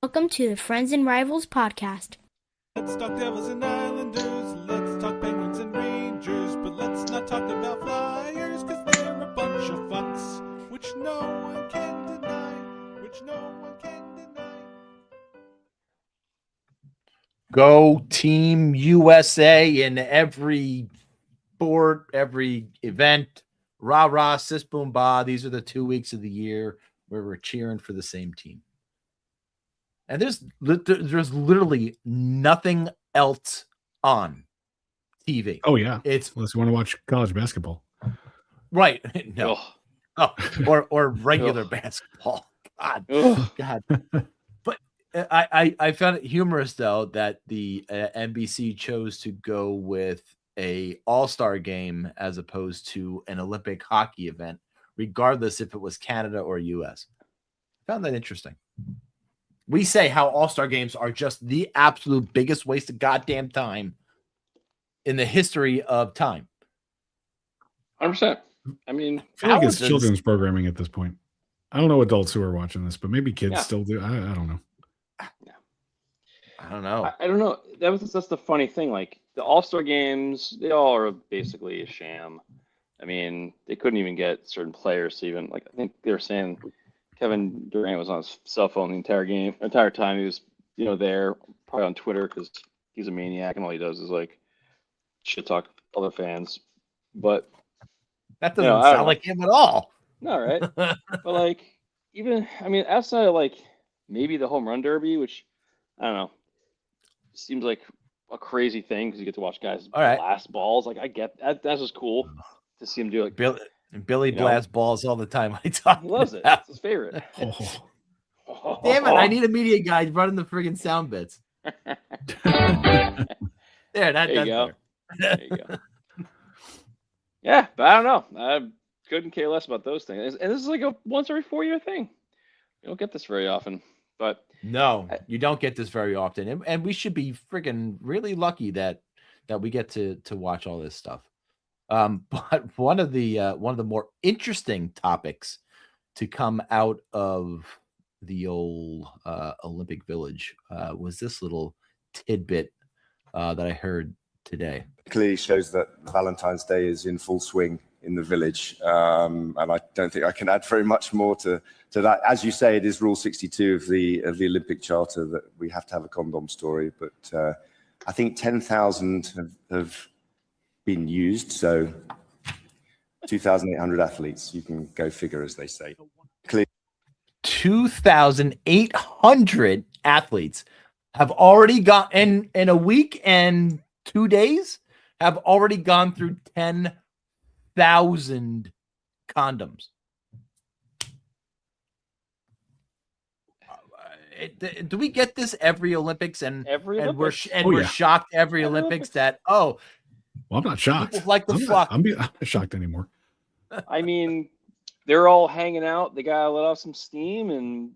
Welcome to the Friends and Rivals podcast. Let's talk Devils and Islanders, let's talk Penguins and Rangers, but let's not talk about Flyers, cause they're a bunch of fucks, which no one can deny, Go Team USA in every sport, every event. Rah, rah, sis, boom, bah. These are the 2 weeks of the year where we're cheering for the same team. And there's literally nothing else on TV. Oh, yeah. It's unless you want to watch college basketball. Right. No. Oh, or regular basketball. God. But I found it humorous, though, that the NBC chose to go with a all-star game as opposed to an Olympic hockey event, regardless if it was Canada or US. I found that interesting. We say how all-star games are just the absolute biggest waste of goddamn time in the history of time. 100%. I mean, I feel like it's children's programming at this point. I don't know adults who are watching this, but maybe kids still do. I don't know. I don't know. I don't know. That's the funny thing. Like the All-Star games, they all are basically a sham. I mean, they couldn't even get certain players to even I think they were saying Kevin Durant was on his cell phone the entire time. He was, there probably on Twitter because he's a maniac and all he does is shit talk other fans. But that doesn't sound like him at all. No, right? But even outside of maybe the home run derby, which I don't know, seems like a crazy thing because you get to watch guys blast balls. I get that. That's just cool to see him do it. Billy blasts balls all the time. He loves it. It's his favorite. Damn it! I need a media guy running the friggin' sound bits. There you go. There you go. Yeah, but I don't know. I couldn't care less about those things. And this is a once every 4-year thing. You don't get this very often. But no, you don't get this very often. And we should be friggin' really lucky that we get to watch all this stuff. But one of the more interesting topics to come out of the old Olympic Village was this little tidbit that I heard today. Clearly shows that Valentine's Day is in full swing in the village, and I don't think I can add very much more to that. As you say, it is Rule 62 of the Olympic Charter that we have to have a condom story, but I think 10,000 have been used, so 2,800 athletes. You can go figure, as they say. 2,800 athletes have already gone in a week and 2 days have already gone through 10,000 condoms. Do we get this every Olympics? We're shocked every Olympics that well, I'm not shocked. Like the fuck. I'm not shocked anymore. I mean, they're all hanging out. They gotta let off some steam, and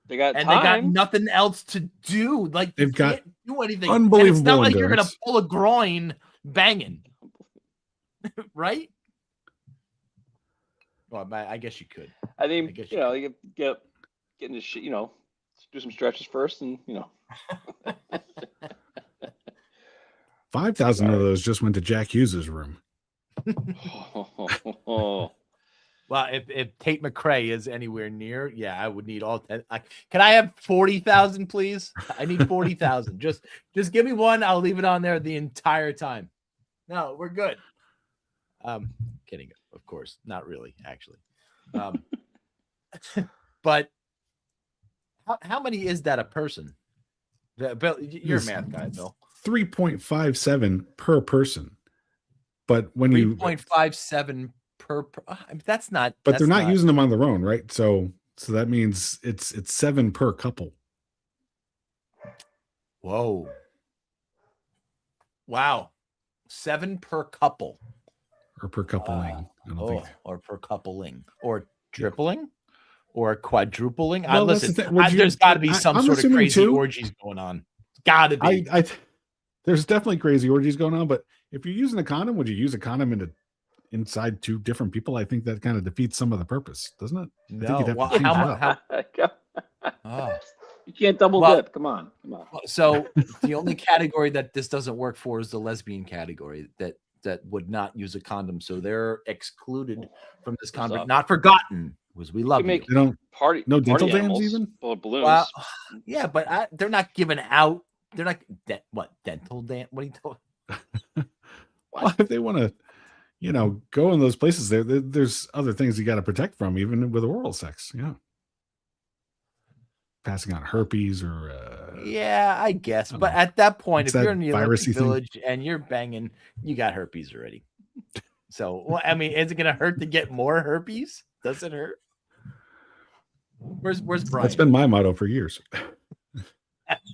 they got nothing else to do. They've got do anything. Unbelievable. And it's not like you're gonna pull a groin banging, right? Well, I guess you could. I think you get into shit. Do some stretches first, and 5,000 of those just went to Jack Hughes's room. Well, if Tate McRae is anywhere near, I would need all 10. Can I have 40,000, please? I need 40,000. Just give me one. I'll leave it on there the entire time. No, we're good. Kidding, of course. Not really, actually. But how many is that a person? Bill, you're a math guy, Bill. 3.57 per person. But when 3.57 per that's not. But they're not using them on their own, right? So that means it's 7 per couple. Whoa! Wow, 7 per couple, or per coupling. Or per coupling, or tripling, or quadrupling. Well, listen, there's got to be some sort of crazy orgies going on. Got to be. There's definitely crazy orgies going on, but if you're using a condom, would you use a condom inside 2 different people? I think that kind of defeats some of the purpose, doesn't it? No. You can't double dip. Come on. So the only category that this doesn't work for is the lesbian category that would not use a condom. So they're excluded from this condom. Not forgotten, because we love you. They don't party. No dental party dams even? Well, balloons. Well, yeah, but they're not giving out. They're not what dental dam? What are you talking? Well, if they want to, go in those places, there's other things you got to protect from, even with oral sex. Yeah. Passing on herpes or yeah, I guess. But at that point, if you're in the Olympic Village and you're banging, you got herpes already. So, well, I mean, is it going to hurt to get more herpes? Does it hurt? Where's Brian? That's been my motto for years.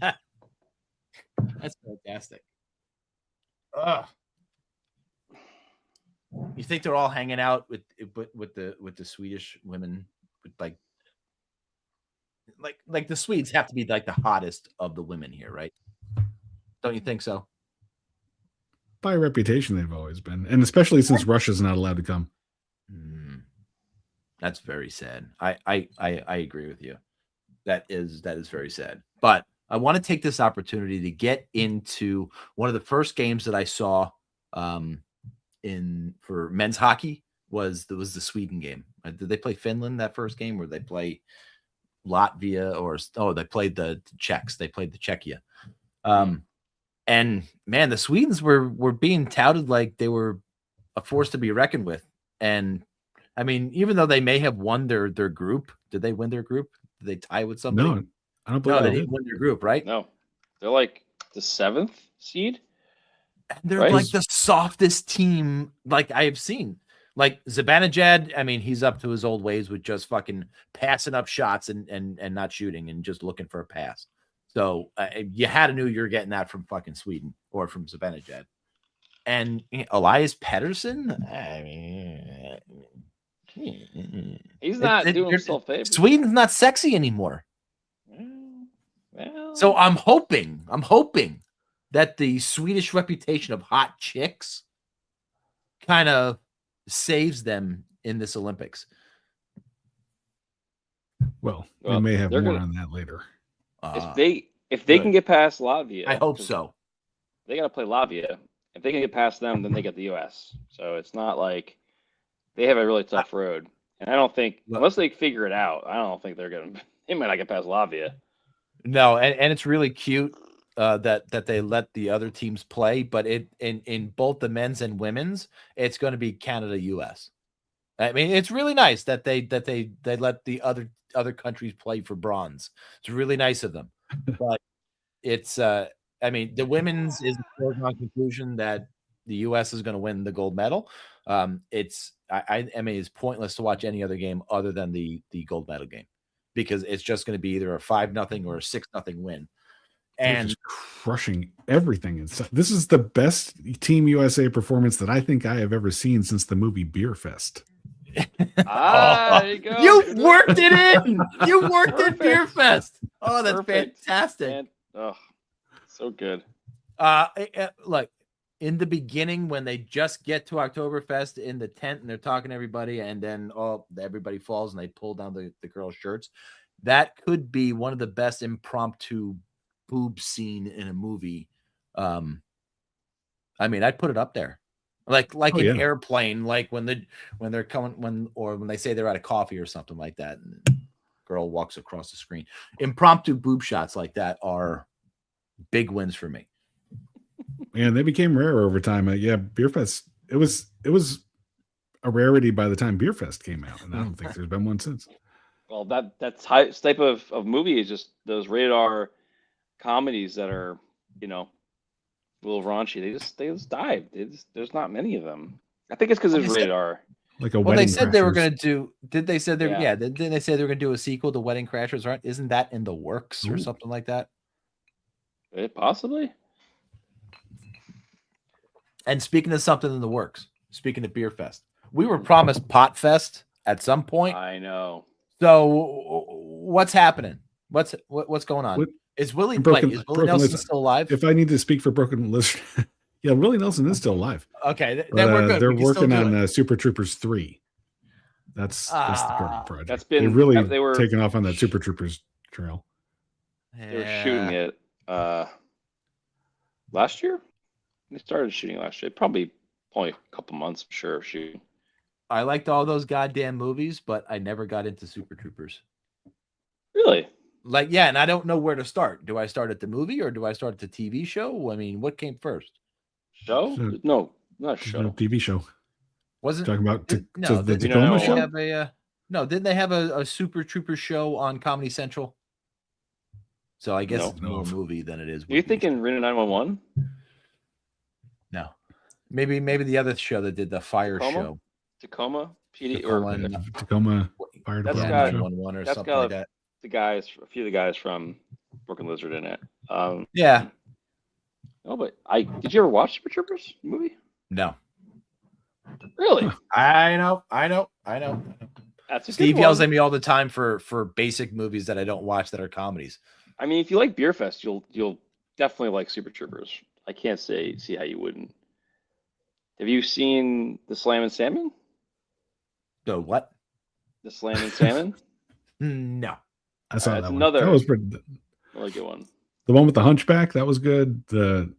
That's fantastic. Ugh. You think they're all hanging out with the Swedish women, with like the Swedes have to be like the hottest of the women here, right? Don't you think so? By reputation, they've always been, and especially since Russia's not allowed to come. That's very sad. I agree with you. That is very sad. But I want to take this opportunity to get into one of the first games that I saw for men's hockey was the Sweden game. Did they play Finland that first game, or did they play Latvia, they played the Czechs? They played the Czechia. And man, the Swedes were being touted like they were a force to be reckoned with. And I mean, even though they may have won their group, did they win their group? Did they tie with somebody? No, I don't believe they didn't win their group, right? No, they're like the 7th seed. And they're like the softest team like I have seen. Like Zibanejad, I mean, he's up to his old ways with just fucking passing up shots and not shooting and just looking for a pass. So you had to know you were getting that from fucking Sweden or from Zibanejad. And Elias Pettersson, I mean, he's not doing himself favors. Sweden's not sexy anymore. Well. So I'm hoping that the Swedish reputation of hot chicks kind of saves them in this Olympics. Well, we may have more on that later. If they can get past Latvia, I hope so. They got to play Latvia. If they can get past them, then they get the U.S. So it's not like they have a really tough road. And I don't think, unless they figure it out, I don't think they're going to. They might not get past Latvia. No, and it's really cute that they let the other teams play, but in both the men's and women's, it's going to be Canada, U.S. I mean, it's really nice that they let the other countries play for bronze. It's really nice of them, but it's I mean, the women's is a foregone conclusion that the U.S. is going to win the gold medal. I mean, it's pointless to watch any other game other than the gold medal game, because it's just going to be either a 5-0 or a 6-0 win. And just crushing everything inside. This is the best Team USA performance that I think I have ever seen since the movie Beer Fest. There you go. You worked it in. You worked in Beer Fest. Oh, that's fantastic. Man. Oh, so good. Look, in the beginning, when they just get to Oktoberfest in the tent and they're talking to everybody, and then everybody falls and they pull down the girls' shirts, that could be one of the best impromptu boob scene in a movie. I mean, I'd put it up there. Like an airplane, like when they're coming, when they say they're at a coffee or something like that, and the girl walks across the screen. Impromptu boob shots like that are big wins for me. And they became rare over time. Beer Fest. It was a rarity by the time Beer Fest came out, and I don't think there's been one since. Well, that type of movie is just those rated R comedies that are, a little raunchy. They just died. There's not many of them. I think it's because it's rated R. Like a well, Wedding they said Crashers. They were going to do. Did they say they? Yeah. Didn't they say they were going to do a sequel to Wedding Crashers? Right? Isn't that in the works or something like that? Possibly. And speaking of something in the works, speaking of Beer Fest, we were promised Pot Fest at some point. I know. So what's happening? What's going on? Is Willie Nelson still alive? If I need to speak for Broken Lizard, yeah, Willie Nelson is still alive. Okay, then we're good. They're working on Super Troopers 3. That's the current project. That's been they were taking off on that Super Troopers trail. They were shooting it last year. They started shooting last year. Probably only a couple months, I'm sure, of shooting. I liked all those goddamn movies, but I never got into Super Troopers. Really? Like, yeah, and I don't know where to start. Do I start at the movie or do I start at the TV show? I mean, what came first? Show? So- No, not a There's show. no TV show. Wasn't Talking about no, the didn't Tacoma they show? have a no, didn't they have a Super Trooper show on Comedy Central? So I guess No. it's more a movie than it is. Are you thinking Reno 911? No. Maybe the other show that did the fire Tacoma? show. Tacoma? PD Tacoma or and- Tacoma Fire That's Department got- show. 911 or that's something got like that. the guys, a few of the guys from Broken Lizard in it. Yeah. No, but did you ever watch Super Troopers movie? No. Really? I know. That's a Steve good yells one. at me all the time for basic movies that I don't watch that are comedies. I mean, if you like Beer Fest, you'll definitely like Super Troopers. I can't see how you wouldn't. Have you seen the Slam and Salmon? So what? The Slam and Salmon? No. I saw That's that one. another- That was pretty. Really good one. The one with the Hunchback, that was good. The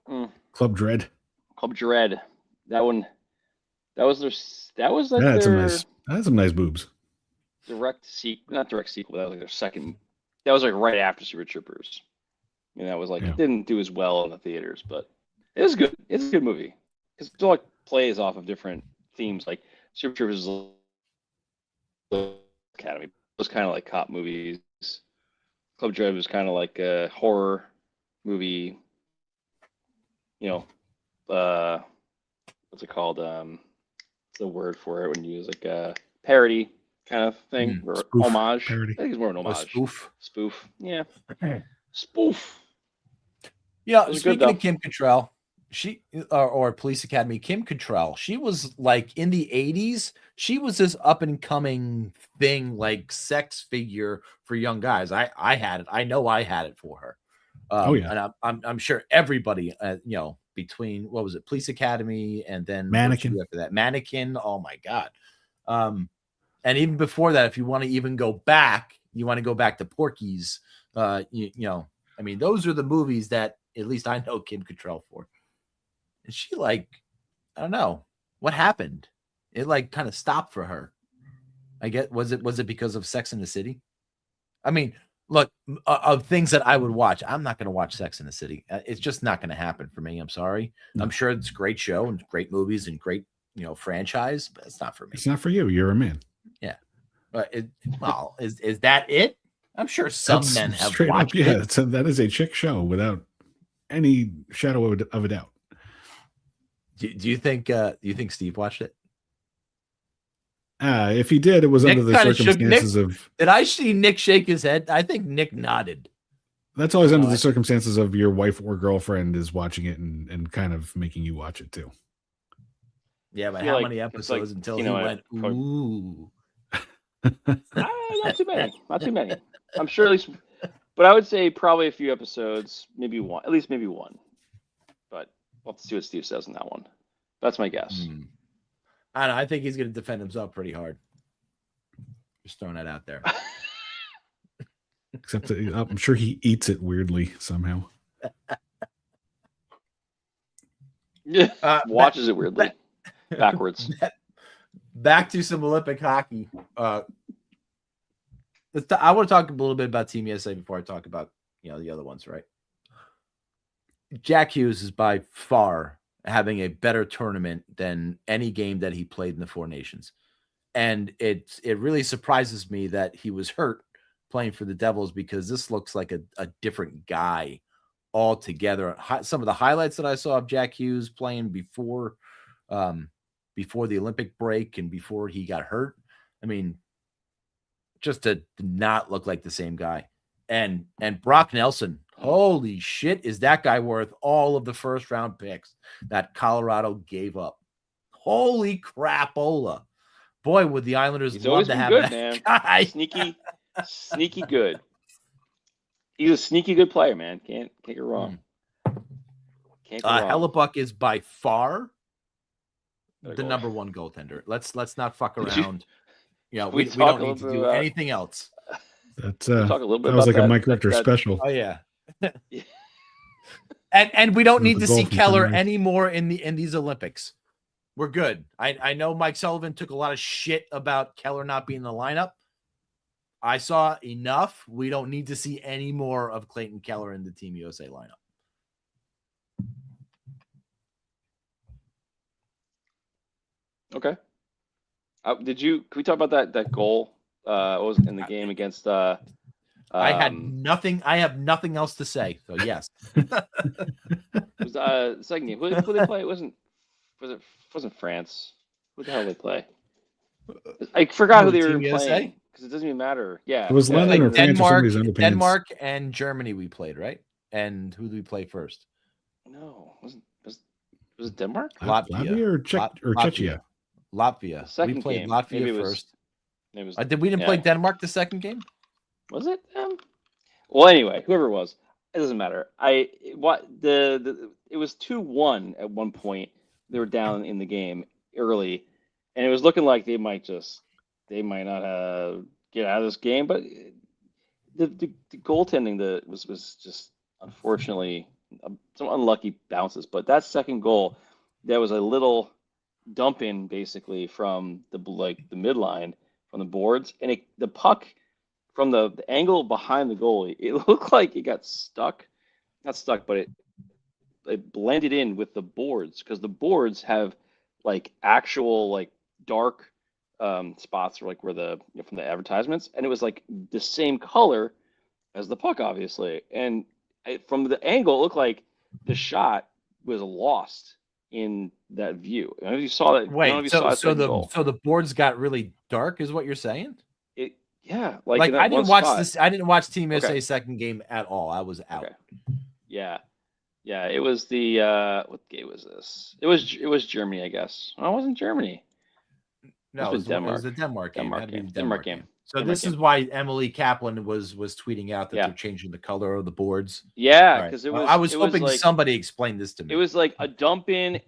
Mm. Club Dread. Club Dread. That one. That was like Yeah, their that's some nice boobs. direct sequel. Not direct sequel. That was like their second. That was like right after Super Troopers. I mean, that was like Yeah. it didn't do as well in the theaters, but it was good. It's a good movie because it like plays off of different themes. Like Super Troopers is Academy. It was kind of like cop movies. Club Dread was kind of like a horror movie. You know, what's it called? What's the word for it when you use like a parody kind of thing or Spoof, homage? parody. I think it's more an A homage. spoof. Spoof. Yeah. Spoof. Yeah, It was good, speaking of though. Kim Cattrall, she or Police Academy, Kim Cattrall, she was like in the 80s, she was this up and coming thing, like sex figure for young guys. I had it. I know I had it for her. Oh, yeah. And I'm sure everybody, between what was it, Police Academy, and then Mannequin. what you do after that, Mannequin. Oh my god. And even before that, if you want to even go back, you want to go back to Porky's. I mean, those are the movies that at least I know Kim Cattrall for. And she I don't know what happened. It like kind of stopped for her. I get was it because of Sex in the City? I mean, look, of things that I would watch, I'm not going to watch Sex in the City. It's just not going to happen for me. I'm sorry. No. I'm sure it's a great show and great movies and great, franchise, but it's not for me. It's not for you. You're a man. But is that it? I'm sure some That's men have straight up. watched Yeah, it. that is a chick show without any shadow of a doubt. Do you think Steve watched it? If he did, it was Nick under the kinda shook- circumstances of. Did I see Nick shake his head? I think Nick nodded. That's always under Oh, the circumstances of your wife or girlfriend is watching it and kind of making you watch it too. Yeah, but feel how like many it's episodes like, until you he know, went, Cody- ooh. Not too many. Not too many. I'm sure at least, but I would say probably a few episodes, maybe one, at least maybe one. But we'll have to see what Steve says on that one. That's my guess. I don't know. I think he's going to defend himself pretty hard. Just throwing that out there. Except that I'm sure he eats it weirdly somehow. Yeah. Watches it weirdly. Backwards. Back to some Olympic hockey. I want to talk a little bit about Team USA before I talk about the other ones, right? Jack Hughes is by far having a better tournament than any game that he played in the Four Nations. And it really surprises me that he was hurt playing for the Devils, because this looks like a different guy altogether. Some of the highlights that I saw of Jack Hughes playing before the Olympic break and before he got hurt, I mean, just to not look like the same guy. And Brock Nelson, holy shit, is that guy worth all of the first round picks that Colorado gave up? Holy crapola. Boy, would the Islanders He's love always to been have good, that man. guy. Sneaky good. He's a sneaky good player, man. Can't get wrong. Can't go wrong. Hellebuck is by far Better the go. number one goaltender. Let's not fuck Did you- around. Yeah, we we talk don't a need to little do bit about- anything else. That's We'll talk a little bit that was about like a that, Mike Richter that- special. Oh yeah. Yeah. And we don't It was need the to goal see from Keller Sunrise. anymore in these Olympics. We're good. I know Mike Sullivan took a lot of shit about Keller not being in the lineup. I saw enough. We don't need to see any more of Clayton Keller in the Team USA lineup. Okay. Can we talk about that goal? What was in the game against? I had nothing. I have nothing else to say. So yes. It was the second game. Who they play? It wasn't France. Who the hell did they play? I forgot who they were Team USA? playing because it doesn't even matter. Yeah, It was yeah. London or France or somebody's underpants. Denmark and Germany we played, right? And who did we play first? No, was it Denmark? Latvia or Czechia? Latvia. The second We played game. Latvia Maybe it was- first. It was. We didn't play Denmark the second game? Was it them? Well, anyway, whoever it was, it doesn't matter. It was 2-1 at one point. They were down in the game early, and it was looking like they might not get out of this game. But the goaltending was just unfortunately some unlucky bounces. But that second goal, there was a little dump in basically from the midline from the boards, and the puck from the angle behind the goalie, it looked like it got stuck. Not stuck, but it blended in with the boards because the boards have like actual like dark spots where from the advertisements, and it was like the same color as the puck, obviously. And from the angle, it looked like the shot was lost in that view. I don't know if you saw that. Wait, so the boards got really dark, is what you're saying? Yeah, like I didn't watch this. I didn't watch Team USA second game at all. I was out. Okay. Yeah. It was the what game was this? It was Germany, I guess. Oh, it wasn't Germany. No, it was Denmark. It was the Denmark game. Denmark game. So this is why Emily Kaplan was tweeting out that they're changing the color of the boards. Yeah, because it was. I was hoping somebody explained this to me. It was like a dump in,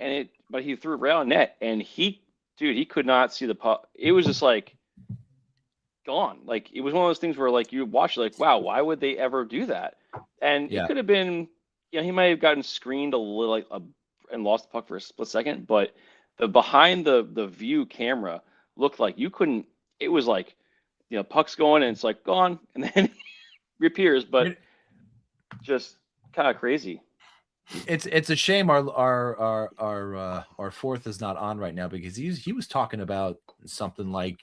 but he threw it right on net, and he could not see the puck. It was just like gone. Like it was one of those things where like you watch it, like, wow, why would they ever do that? And it could have been, he might have gotten screened a little and lost the puck for a split second, but the behind the view camera looked like you couldn't. It was like, puck's going and it's like gone, and then reappears, but just kind of crazy. It's a shame our fourth is not on right now because he was talking about something like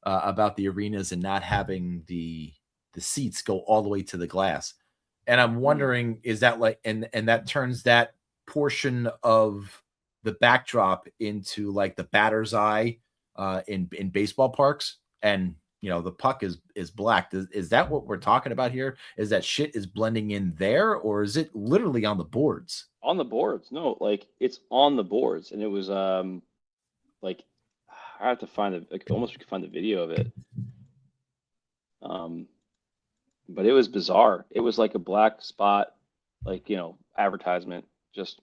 about the arenas and not having the seats go all the way to the glass. And I'm wondering, is that like, and that turns that portion of the backdrop into like the batter's eye in baseball parks, and the puck is black. Is that what we're talking about here? Is that shit is blending in there, or is it literally on the boards? On the boards, no, like it's on the boards, and it was like I have to find it. Like almost we could find the video of it. But it was bizarre. It was like a black spot, like advertisement. Just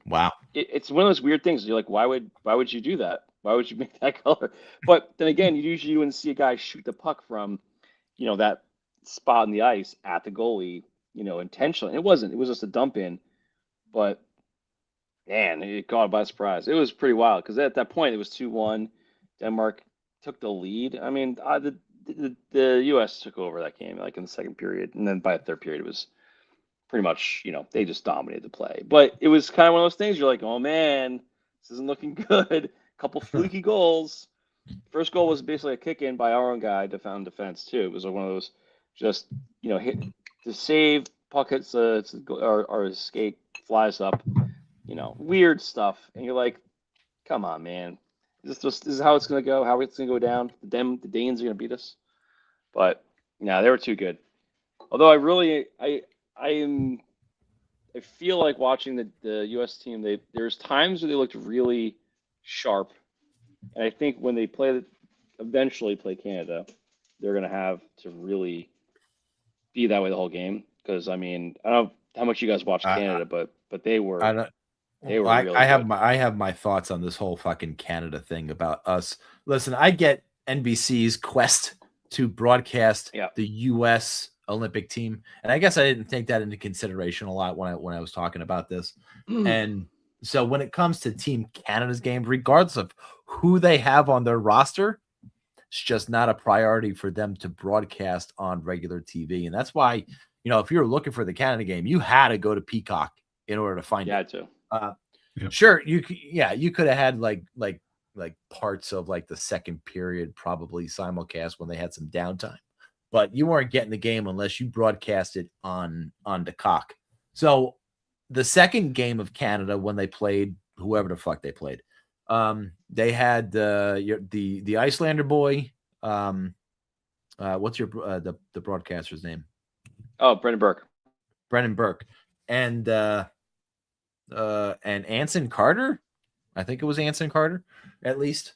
wow. It's one of those weird things. You're like, why would you do that? Why would you make that color? But then again, you wouldn't see a guy shoot the puck from, that spot in the ice at the goalie, intentionally. It wasn't. It was just a dump in. But man, it caught by surprise. It was pretty wild because at that point it was 2-1. Denmark took the lead. I mean, the U.S. took over that game like in the second period, and then by the third period it was pretty much they just dominated the play. But it was kind of one of those things you're like, oh man, this isn't looking good. A couple fluky goals. First goal was basically a kick in by our own guy to found defense too. It was like one of those just hit to save, puck hits or his skate flies up, weird stuff, and you're like, come on, man. This is how it's gonna go. How it's gonna go down. The Danes are gonna beat us. But no, they were too good. Although I feel like watching the U.S. team. There's times where they looked really sharp, and I think when they eventually play Canada, they're gonna have to really be that way the whole game. Because I mean, I don't know how much you guys watch Canada, but they were. I have my thoughts on this whole fucking Canada thing about us. Listen, I get NBC's quest to broadcast Yeah. the U.S. Olympic team, and I guess I didn't take that into consideration a lot when I was talking about this. And so when it comes to Team Canada's game, regardless of who they have on their roster, it's just not a priority for them to broadcast on regular TV. And that's why, if you were looking for the Canada game, you had to go to Peacock in order to find Yeah, it. too. Sure, you could have had like parts of like the second period probably simulcast when they had some downtime, but you weren't getting the game unless you broadcast it on the cock. So the second game of Canada, when they played whoever the fuck they played, they had the Icelander boy. What's the broadcaster's name? Oh, Brendan Burke. Brendan Burke. And Anson Carter. I think it was Anson Carter, at least,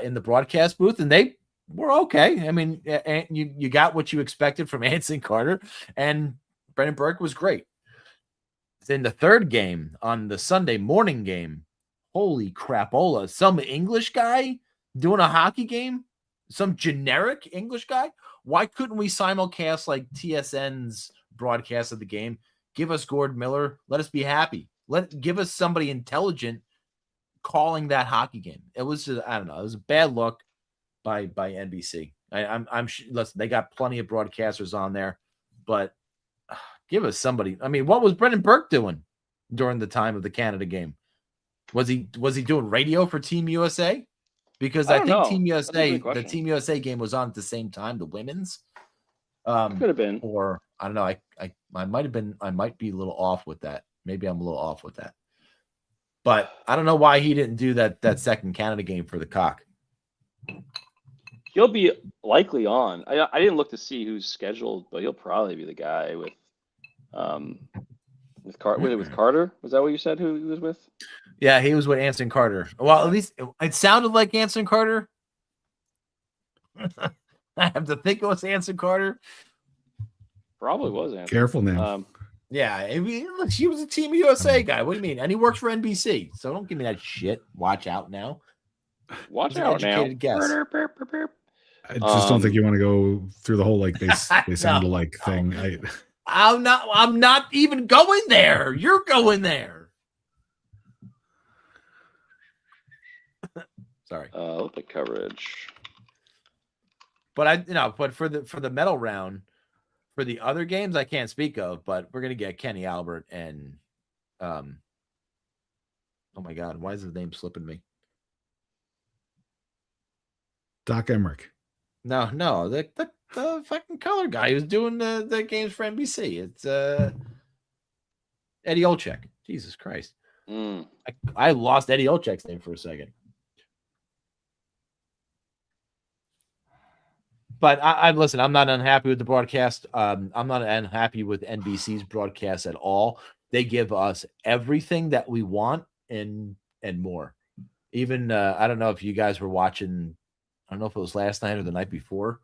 in the broadcast booth, and they were okay. I mean, you got what you expected from Anson Carter, and Brendan Burke was great. In the third game, on the Sunday morning game, holy crapola, some English guy doing a hockey game, some generic English guy. Why couldn't we simulcast like TSN's broadcast of the game? Give us Gord Miller. Let us be happy. Give us somebody intelligent calling that hockey game. It was just, I don't know. It was a bad look by NBC. I'm listen, they got plenty of broadcasters on there, but give us somebody. I mean, what was Brendan Burke doing during the time of the Canada game? Was he doing radio for Team USA? Because I think Team USA, the Team USA game was on at the same time, the women's. Could have been. Or I don't know. I might have been. I might be a little off with that. Maybe I'm a little off with that. But I don't know why he didn't do that second Canada game for the cock. He'll be likely on. I didn't look to see who's scheduled, but he'll probably be the guy with Carter. Was that what you said? Who he was with? Yeah, he was with Anson Carter. Well, at least it sounded like Anson Carter. I have to think it was Anson Carter. Probably was Anson. Careful now. Yeah, he was a Team USA guy. What do you mean? And he works for NBC, so don't give me that shit. Watch out now. Watch out now. Guess. I just don't think you want to go through the whole like they sound alike thing. I'm not even going there. You're going there. Sorry. Olympic coverage. But but for the medal round, for the other games I can't speak of, but we're gonna get Kenny Albert and oh my god, why is his name slipping me? Doc Emmerich. No, the fucking color guy who's doing the games for NBC. It's Eddie Olczyk. Jesus Christ. I lost Eddie Olczyk's name for a second. But I listen, I'm not unhappy with the broadcast. I'm not unhappy with NBC's broadcast at all. They give us everything that we want and more. Even I don't know if you guys were watching, I don't know if it was last night or the night before.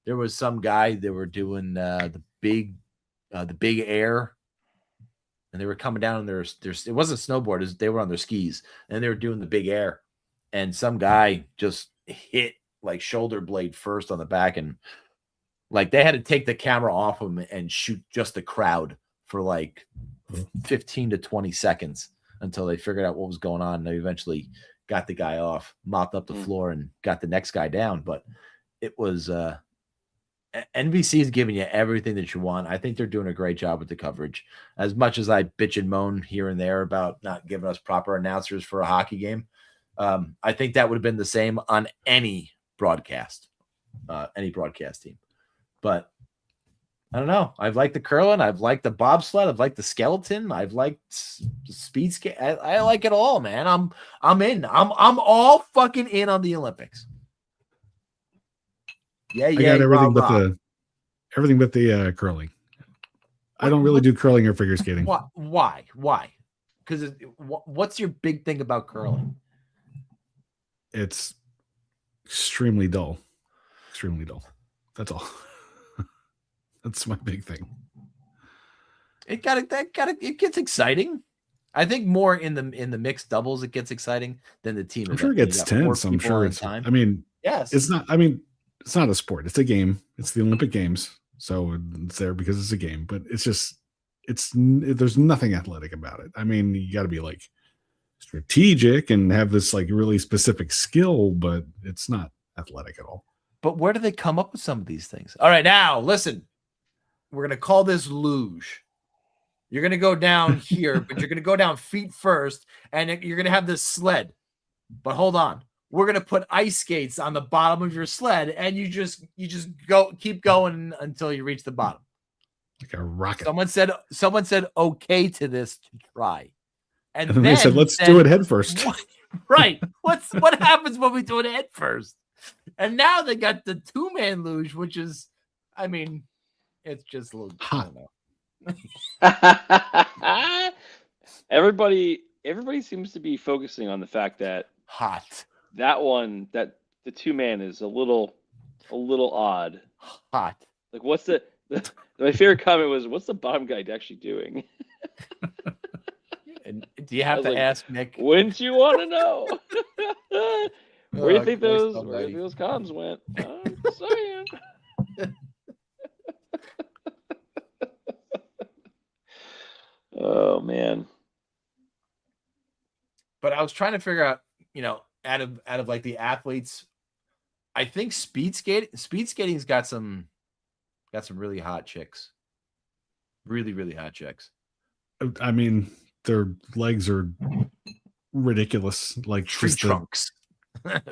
There was some guy that were doing the big air, and they were coming down on their it wasn't snowboard, they were on their skis, and they were doing the big air, and some guy just hit like shoulder blade first on the back, and like they had to take the camera off him and shoot just the crowd for like 15 to 20 seconds until they figured out what was going on. And they eventually got the guy off, mopped up the floor, and got the next guy down. But it was NBC is giving you everything that you want. I think they're doing a great job with the coverage. As much as I bitch and moan here and there about not giving us proper announcers for a hockey game, I think that would have been the same on any broadcast team. But I don't know. I've liked the curling. I've liked the bobsled. I've liked the skeleton. I've liked speed skate. I like it all, man. I'm in. I'm all fucking in on the Olympics. Yeah. I got everything but the curling. I don't really do curling or figure skating. Why? Because what's your big thing about curling? It's extremely dull. Extremely dull. That's all. That's my big thing. It gets exciting. I think more in the mixed doubles it gets exciting than the team. I'm sure it gets tense. I'm sure it's. I mean, yes. It's not. I mean, it's not a sport. It's a game. It's the Olympic Games. So it's there because it's a game, but it's just, there's nothing athletic about it. I mean, you got to be like strategic and have this like really specific skill, but it's not athletic at all. But where do they come up with some of these things? All right, now listen, we're going to call this luge. You're going to go down here, but you're going to go down feet first, and you're going to have this sled. But hold on. We're going to put ice skates on the bottom of your sled, and you just keep going until you reach the bottom. Like a rocket. Someone said okay to this to try. And then they said, let's do it head first. Right. What happens when we do it head first? And now they got the 2-man luge, which is, I mean, it's just a little hot. Everybody seems to be focusing on the fact that that the 2-man is a little odd. Hot. Like, what's my favorite comment was, what's the bottom guy actually doing? And do you have to ask Nick? Wouldn't you want to know? Where do you think those condoms went? I'm just saying. Oh man. But I was trying to figure out, out of like the athletes, I think speed skating's got some really hot chicks. Really, really hot chicks. I mean, their legs are ridiculous, like tree trunks.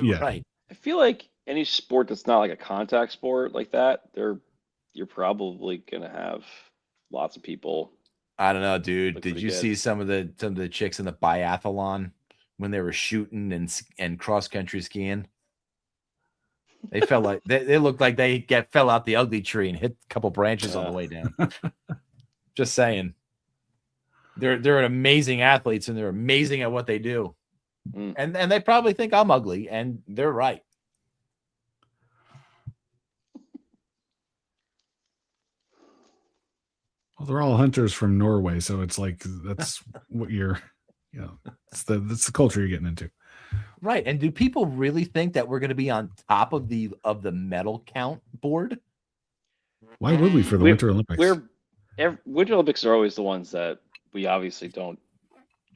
Yeah. Right. I feel like any sport that's not like a contact sport like that, you're probably gonna have lots of people. I don't know, dude. Did you see some of the chicks in the biathlon when they were shooting and cross country skiing? They felt like they looked like they fell out the ugly tree and hit a couple branches on the way down. Just saying. They're amazing athletes and they're amazing at what they do. And they probably think I'm ugly, and they're right. Well, they're all hunters from Norway, so it's like that's what it's the culture you're getting into. Right. And do people really think that we're going to be on top of the medal count board? Why would we for the Winter Olympics? Winter Olympics are always the ones that we obviously don't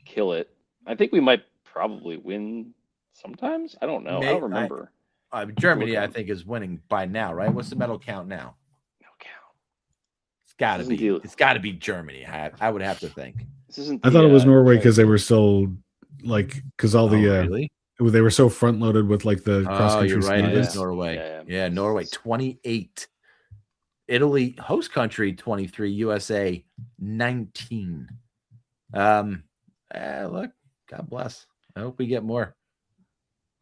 kill it. I think we might probably win sometimes. I don't know. I don't remember. Germany, I think, is winning by now, right? What's the medal count now? No count. It's got to be Germany. I would have to think. I thought it was Norway because they were so because all the really? They were so front loaded with like the cross country. You're right. It is Norway. Yeah, Norway 28. Italy, host country 23. USA 19. Look, God bless. I hope we get more.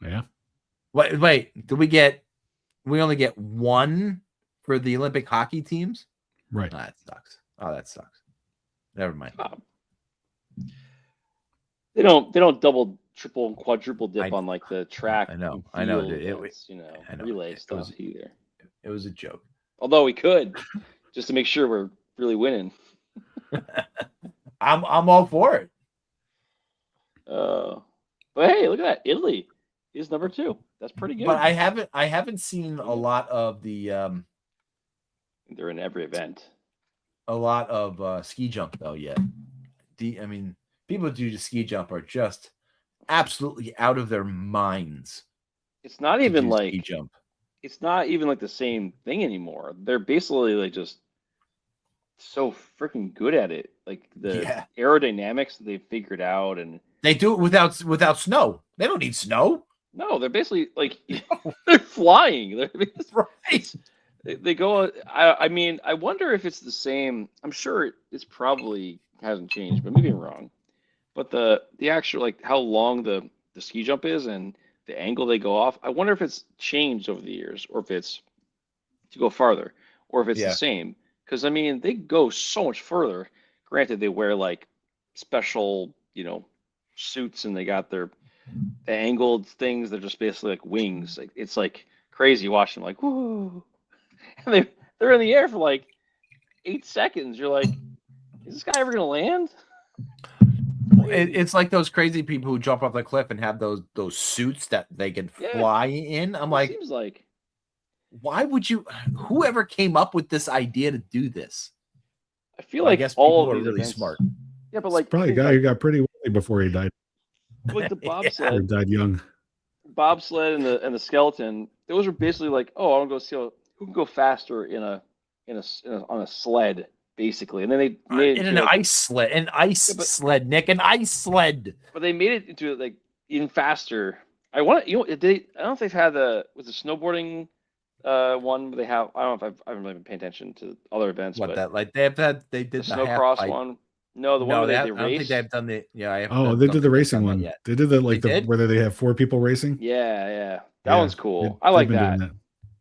Yeah. Wait. We only get one for the Olympic hockey teams? Right. Oh, that sucks. Never mind. They don't double, triple, and quadruple dip on like the track. I know. Relay stuff either. It was a joke. Although we could, just to make sure we're really winning. I'm all for it. But hey, look at that. Italy is number 2. That's pretty good. But I haven't seen a lot of the they're in every event. A lot of ski jump though yet. People who do the ski jump are just absolutely out of their minds. It's not even like ski jump. It's not even like the same thing anymore. They're basically like just so freaking good at it. Like the aerodynamics that they've figured out, and they do it without snow. They don't need snow. No, they're basically like they're flying. They're right. They go. I wonder if it's the same. I'm sure it's probably hasn't changed, but maybe I'm wrong. But the actual like how long the ski jump is and the angle they go off, I wonder if it's changed over the years, or if it's to go farther, or if it's the same. Because they go so much further. Granted, they wear like special, suits, and they got the angled things. They're just basically like wings. Like it's like crazy watching them, like whoo, and they're in the air for like 8 seconds. You're like, is this guy ever gonna land? It's like those crazy people who jump off the cliff and have those suits that they can fly in. I'm like, seems like why would you? Whoever came up with this idea to do this? I feel Well, I like guess all people of are these really events, smart. Yeah, but It's like probably a think guy like, who got pretty wealthy before he died. like the Yeah. bobsled, Or died young. and the skeleton. Those are basically like, oh, I want to go see who can go faster on a sled, basically. And then they made it In into an like, ice sled, yeah, but Nick, an ice sled. they made it into like even faster. I want I don't know if they've had the snowboarding one. They have. I don't know if I haven't really been paying attention to other events, What but that like they the did the half snowcross pipe. one. No, the one No, where they I don't think race. they've done the. Yeah, I Oh, don't they did the think they've racing done that one. yet. They did the They did? whether they have 4 people racing. Yeah. That Yeah, one's cool. I they've like been that. doing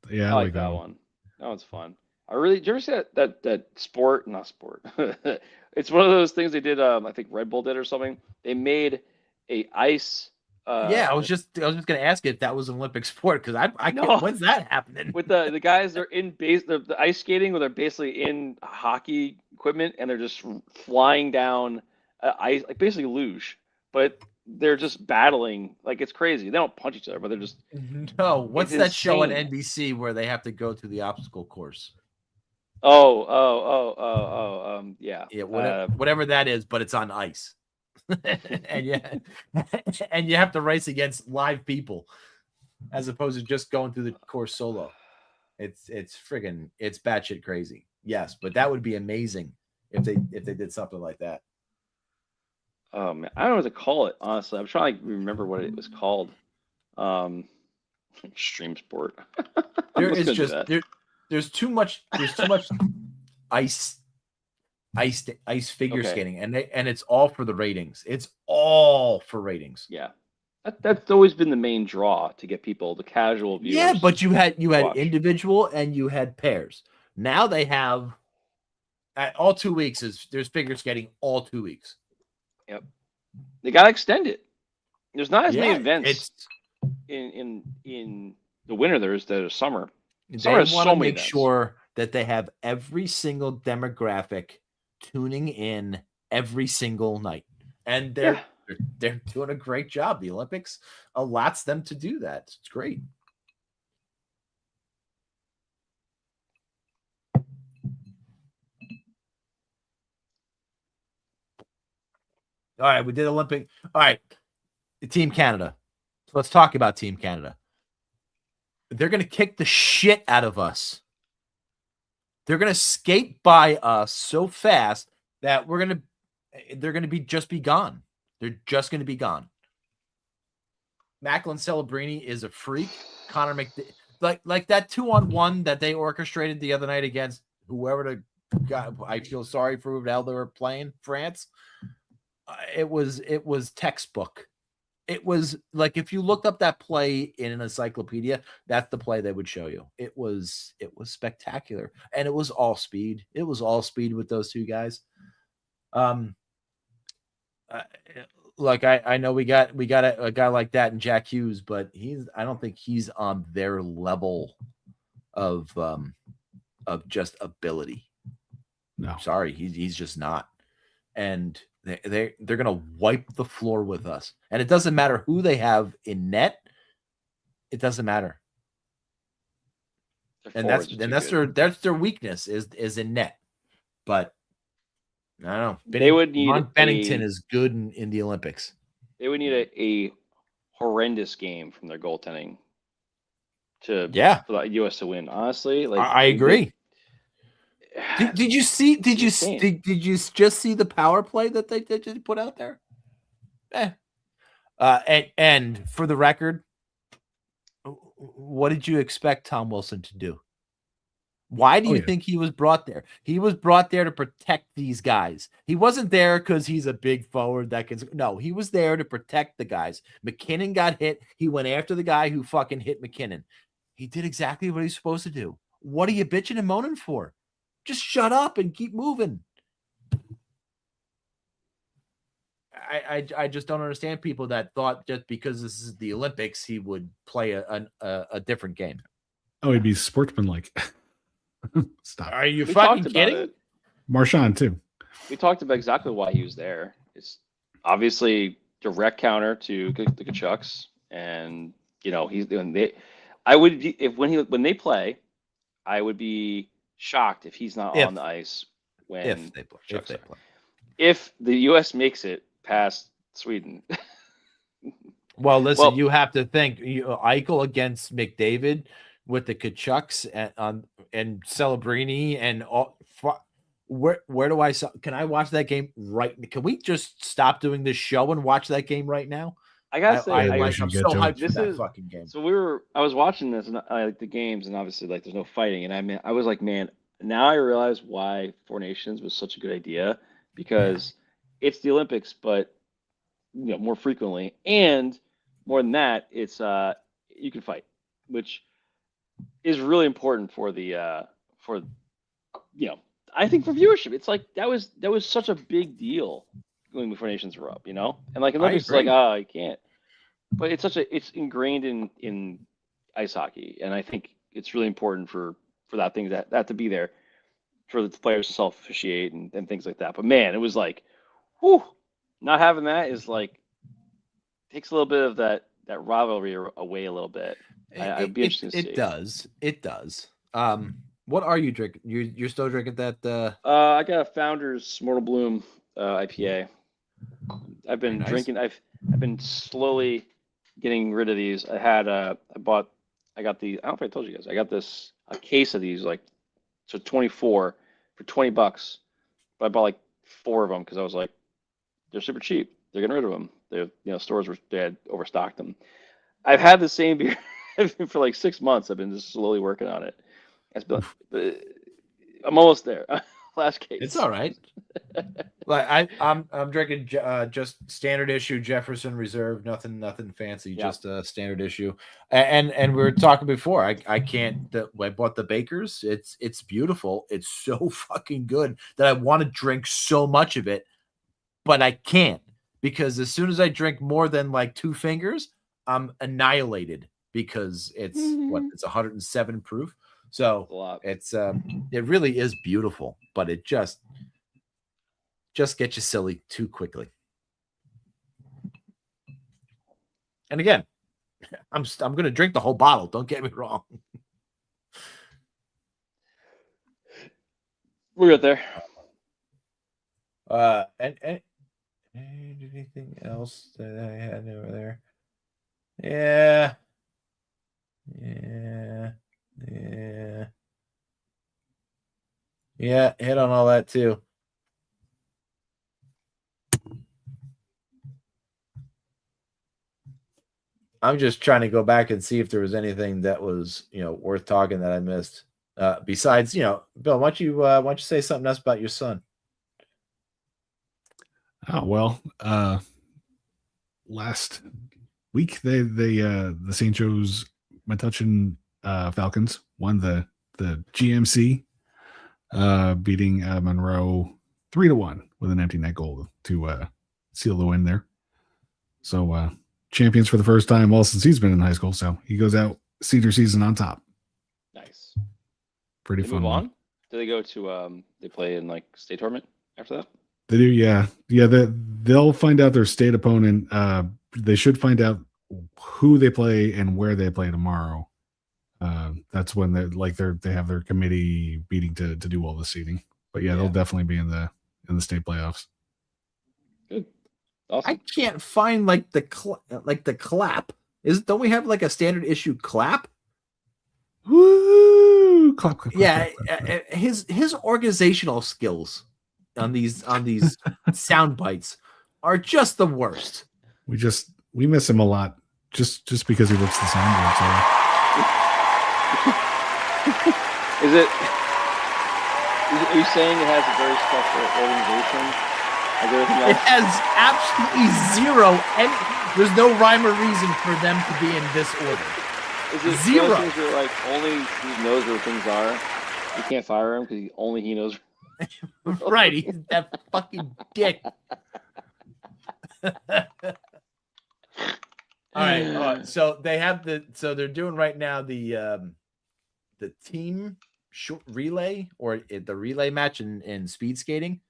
that. Yeah, I I like like that that one. one. That one's fun. Did you ever see that sport? Not sport. It's one of those things they did. I think Red Bull did or something. They made a ice. Yeah, I was just going to ask you if that was an Olympic sport because I No. can't. When's that happening? With the guys, they're in the ice skating where they're basically in hockey equipment and they're just flying down ice, like basically luge, but they're just battling like it's crazy. They don't punch each other, but they're just No, what's it's that show on insane. NBC where they have to go through the obstacle course? Yeah. Yeah, whatever that is, but it's on ice, and yeah, and you have to race against live people, as opposed to just going through the course solo. It's batshit crazy. Yes, but that would be amazing if they did something like that. Oh man, I don't know what to call it. Honestly, I'm trying to remember what it was called. Extreme sport. There's too much ice figure skating, and it's all for the ratings. It's all for ratings. Yeah, that's always been the main draw to get people, the casual viewers. Yeah, but you had watch. individual and you had pairs. Now they have all 2 weeks there's figure skating all 2 weeks. Yep, they got to extend it. There's not as many events in the winter there is the summer. They want to make sure that they have every single demographic tuning in every single night, and they're doing a great job. The Olympics allots them to do that. It's great. All right, we did Olympic. All right, Team Canada. So let's talk about Team Canada. They're going to kick the shit out of us. They're going to skate by us so fast that they're going to be gone. They're just going to be gone. Macklin Celebrini is a freak. Connor like that 2-on-1 that they orchestrated the other night against whoever the guy. I feel sorry for whoever they were playing, France. It was textbook. It was like if you looked up that play in an encyclopedia, that's the play they would show you. It was spectacular, and it was all speed. It was all speed with those two guys. Like I know we got a guy like that in Jack Hughes, but I don't think he's on their level of just ability. No, sorry, he's just not, and they're gonna wipe the floor with us, and it doesn't matter who they have in net. It doesn't matter, and that's their weakness is in net. But I don't know. They would need Ron Bennington is good in the Olympics. They would need a horrendous game from their goaltending for the U.S. to win. Honestly, like I agree. Did you just see the power play that they just put out there? And for the record, what did you expect Tom Wilson to do? Why do you think he was brought there? He was brought there to protect these guys. He wasn't there because he's a big forward that can. No, he was there to protect the guys. McKinnon got hit. He went after the guy who fucking hit McKinnon. He did exactly what he's supposed to do. What are you bitching and moaning for? Just shut up and keep moving. I just don't understand people that thought just because this is the Olympics, he would play a different game. Oh, he'd be sportsmanlike. Stop. Are you fucking kidding? Marchand too. We talked about exactly why he was there. It's obviously direct counter to the Kachucks, and he's doing. When they play, I would be shocked if he's not on the ice when if they play. If the U.S. makes it past Sweden. Well, listen, you have to think Eichel against McDavid with the Kachucks and Celebrini and all. Where do I can I watch that game right? Can we just stop doing this show and watch that game right now? I gotta say, I'm so hyped for that fucking game. So I was watching this and I like the games, and obviously like there's no fighting, and I was like, man, now I realize why Four Nations was such a good idea, because it's the Olympics, but more frequently, and more than that, it's you can fight, which is really important for the for I think for viewership. It's like that was such a big deal when Four Nations were up, and like Olympics is like, I can't. But it's ingrained in ice hockey, and I think it's really important for that thing that to be there, for the players to self-officiate and things like that. But man, it was like, whew, not having that is like takes a little bit of that rivalry away a little bit. I'd be interested to see. It does. What are you drinking? You're still drinking that? I got a Founders Mortal Bloom IPA. I've been drinking. I've been slowly getting rid of these. I got the. I don't know if I told you guys. I got a case of these, like, so 24 for $20. But I bought like 4 of them because I was like, they're super cheap. They're getting rid of them. Stores they had overstocked them. I've had the same beer for like 6 months. I've been just slowly working on it. I'm almost there. Last case. It's all right. Like I'm drinking just standard issue Jefferson Reserve, nothing fancy, just a standard issue. And we were talking before. I can't. I bought the Baker's. It's beautiful. It's so fucking good that I want to drink so much of it, but I can't, because as soon as I drink more than like 2 fingers, I'm annihilated, because it's 107 proof. So it's it really is beautiful, but it just gets you silly too quickly. And again, I'm going to drink the whole bottle. Don't get me wrong. We're good there. And anything else that I had over there? Yeah. Yeah, hit on all that too. I'm just trying to go back and see if there was anything that was, worth talking that I missed. Besides, Bill, why don't you say something else about your son? Oh, well, last week the St. Joe's Metuchen Falcons won the GMC, beating Monroe 3-1 with an empty net goal to seal the win there. So champions for the first time since he's been in high school. So he goes out senior season on top. Nice. Pretty fun. Move on? Do they go to they play in like state tournament after that? They do, yeah. They'll find out their state opponent. They should find out who they play and where they play tomorrow. That's when they have their committee meeting to do all the seeding. But yeah, they'll definitely be in the state playoffs. Good. Awesome. I can't find like the clap. Don't we have like a standard issue clap? Woo! Clap, yeah, clap. His organizational skills on these sound bites are just the worst. We miss him a lot just because he works the soundboard. So. Are you saying it has a very special organization? It has absolutely zero, and there's no rhyme or reason for them to be in this order. Is it zero? Where like only he knows where things are. You can't fire him because only he knows. Right, he's that fucking dick. All right. So they have they're doing right now the team short relay, or the relay match in speed skating.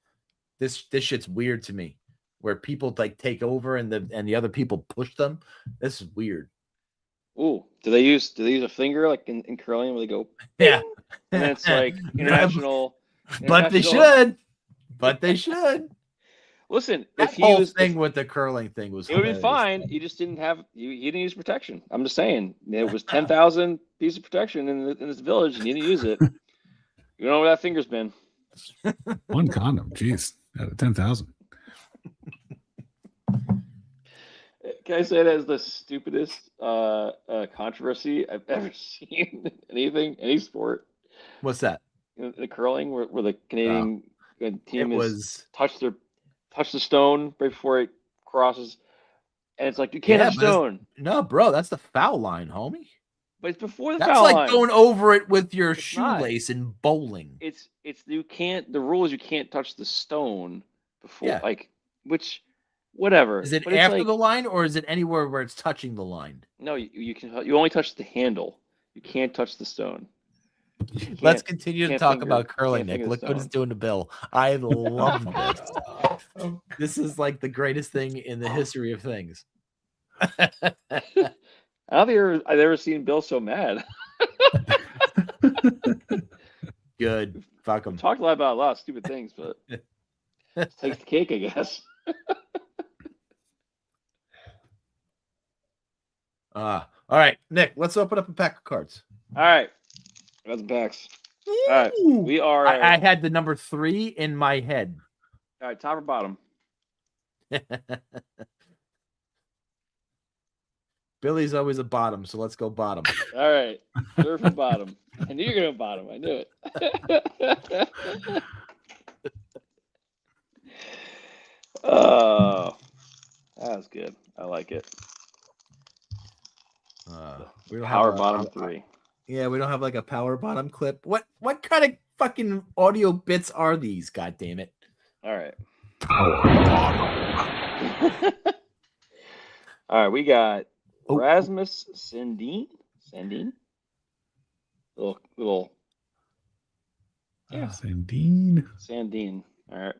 This shit's weird to me, where people like take over and the other people push them. This is weird. Ooh, do they use a finger like in curling where they go? Yeah. And then it's like international. But they should. But they should. Listen, That if he whole was thing with the curling thing was it would be hilarious. fine. He just didn't have he didn't use protection. I'm just saying it was 10,000 pieces of protection in this village, and he didn't use it. You know where that finger's been. One condom, jeez, out of 10,000. Can I say that is the stupidest controversy I've ever seen in any sport? What's that? The curling, where the Canadian team touch the stone right before it crosses, and it's like you can't have stone. No, bro, that's the foul line, homie. But it's before the that's foul line. line. That's like going over it with your shoelace in bowling. It's you can't. The rule is you can't touch the stone before, which. Whatever. Is it after the line, or is it anywhere where it's touching the line? No, you can. You only touch the handle. You can't touch the stone. Let's continue to talk about curling, Nick. Look what it's doing to Bill. I love this. This is like the greatest thing in the history of things. I don't think I've ever seen Bill so mad. Good. Fuck him. Talked about a lot of stupid things, but takes the cake, I guess. All right, Nick, let's open up a pack of cards. All right. Got the packs. All right. We are. I had the number 3 in my head. All right, top or bottom? Billy's always a bottom, so let's go bottom. All right. Surf and bottom. I knew you were going to bottom. I knew it. Oh, that was good. I like it. We don't power have bottom 3. Yeah, we don't have like a power bottom clip. What kind of fucking audio bits are these? God damn it! All right. Power bottom. All right, we got Rasmus Sandin. Little. Yeah. Sandin. All right.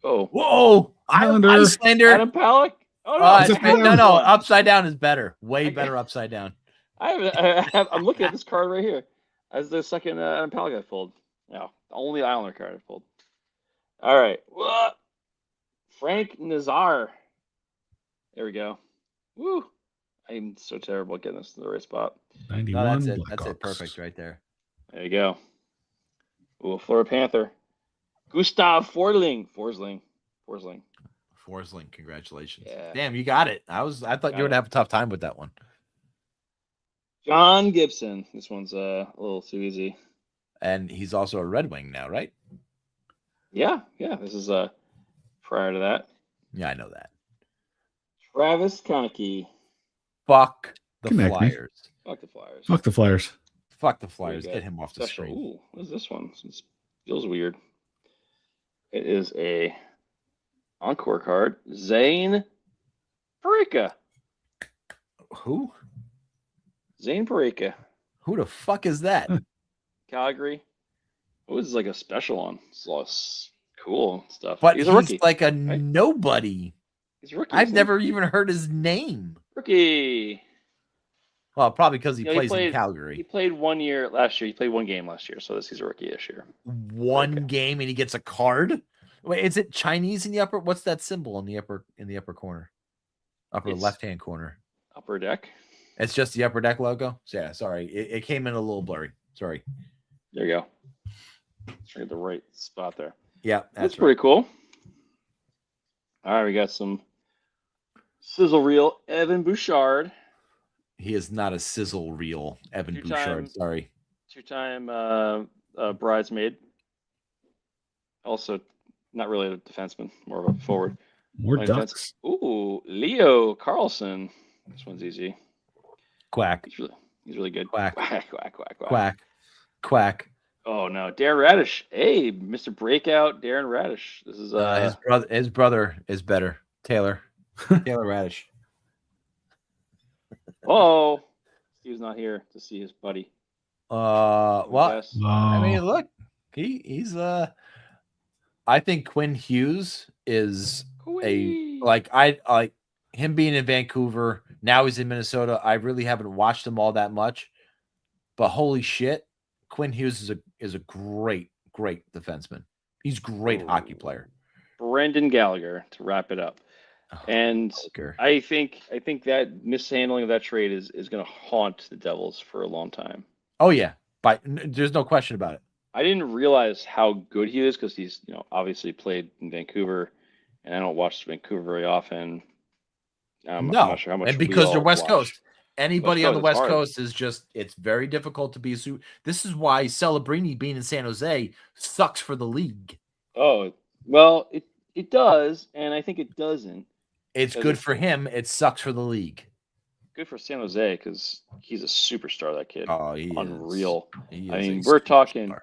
Oh. Whoa! Icelander. Adam Palak. Oh no! No. Upside down is better. Way better upside down. I'm looking at this card right here. As the second Adam Palak I pulled. No, only Islander card I pulled. All right. Frank Nazar. There we go. Woo! I'm so terrible at getting this to the right spot. 91. No, that's it. That's it. Perfect right there. There you go. Ooh, Florida Panther. Gustav Forsling. Congratulations. Yeah. Damn, you got it. I thought you would have a tough time with that one. John Gibson. This one's a little too easy. And he's also a Red Wing now, right? Yeah. This is prior to that. Yeah, I know that. Travis Konecki. Fuck the Connect me. Flyers. Fuck the Flyers. Fuck the Flyers. Fuck the Flyers. Get him off the Special. screen. Ooh, what is this one? It feels weird. It is a encore card. Zane Parika. Who? Zane Parika. Who the fuck is that? Calgary. Oh, this is like a special one. It's a lot of cool stuff. But he's a rookie. like a nobody. He's a rookie. I've never even heard his name. Rookie. Well, probably because he plays in Calgary. He played 1 year last year. He played one game last year, so he's a rookie this year. One game and he gets a card? Wait, is it Chinese in the upper? What's that symbol in the upper corner? Upper left-hand corner. Upper deck. It's just the upper deck logo? So yeah, sorry. It came in a little blurry. Sorry. There you go. Try to get the right spot there. Yeah, that's pretty cool. All right, we got some sizzle reel Evan Bouchard. He is not a sizzle reel, Evan Bouchard. Sorry. 2-time bridesmaid. Also, not really a defenseman, more of a forward. More ducks. Ooh, Leo Carlson. This one's easy. Quack. He's really good. Quack. Quack, quack, quack, quack. Quack. Quack. Oh no, Darren Radish. Hey, Mr. Breakout, Darren Radish. This is his brother is better. Taylor Radish. Oh, Steve's not here to see his buddy. Well, I mean, look, he's I think Quinn Hughes is like him being in Vancouver Now he's in Minnesota. I really haven't watched him all that much, but holy shit, Quinn Hughes is a great defenseman. He's a great hockey player. Brendan Gallagher to wrap it up. And I think that mishandling of that trade is going to haunt the Devils for a long time. Oh yeah, but there's no question about it. I didn't realize how good he is because he's obviously played in Vancouver, and I don't watch Vancouver very often. I'm not sure how much. And because they're West watch. Coast, anybody on the West hard. Coast is it's very difficult to be a super. This is why Celebrini being in San Jose sucks for the league. Oh well, it does, and I think it doesn't. It's good for him. It sucks for the league. Good for San Jose because he's a superstar. That kid. Oh, he unreal. Is. I mean, we're talking.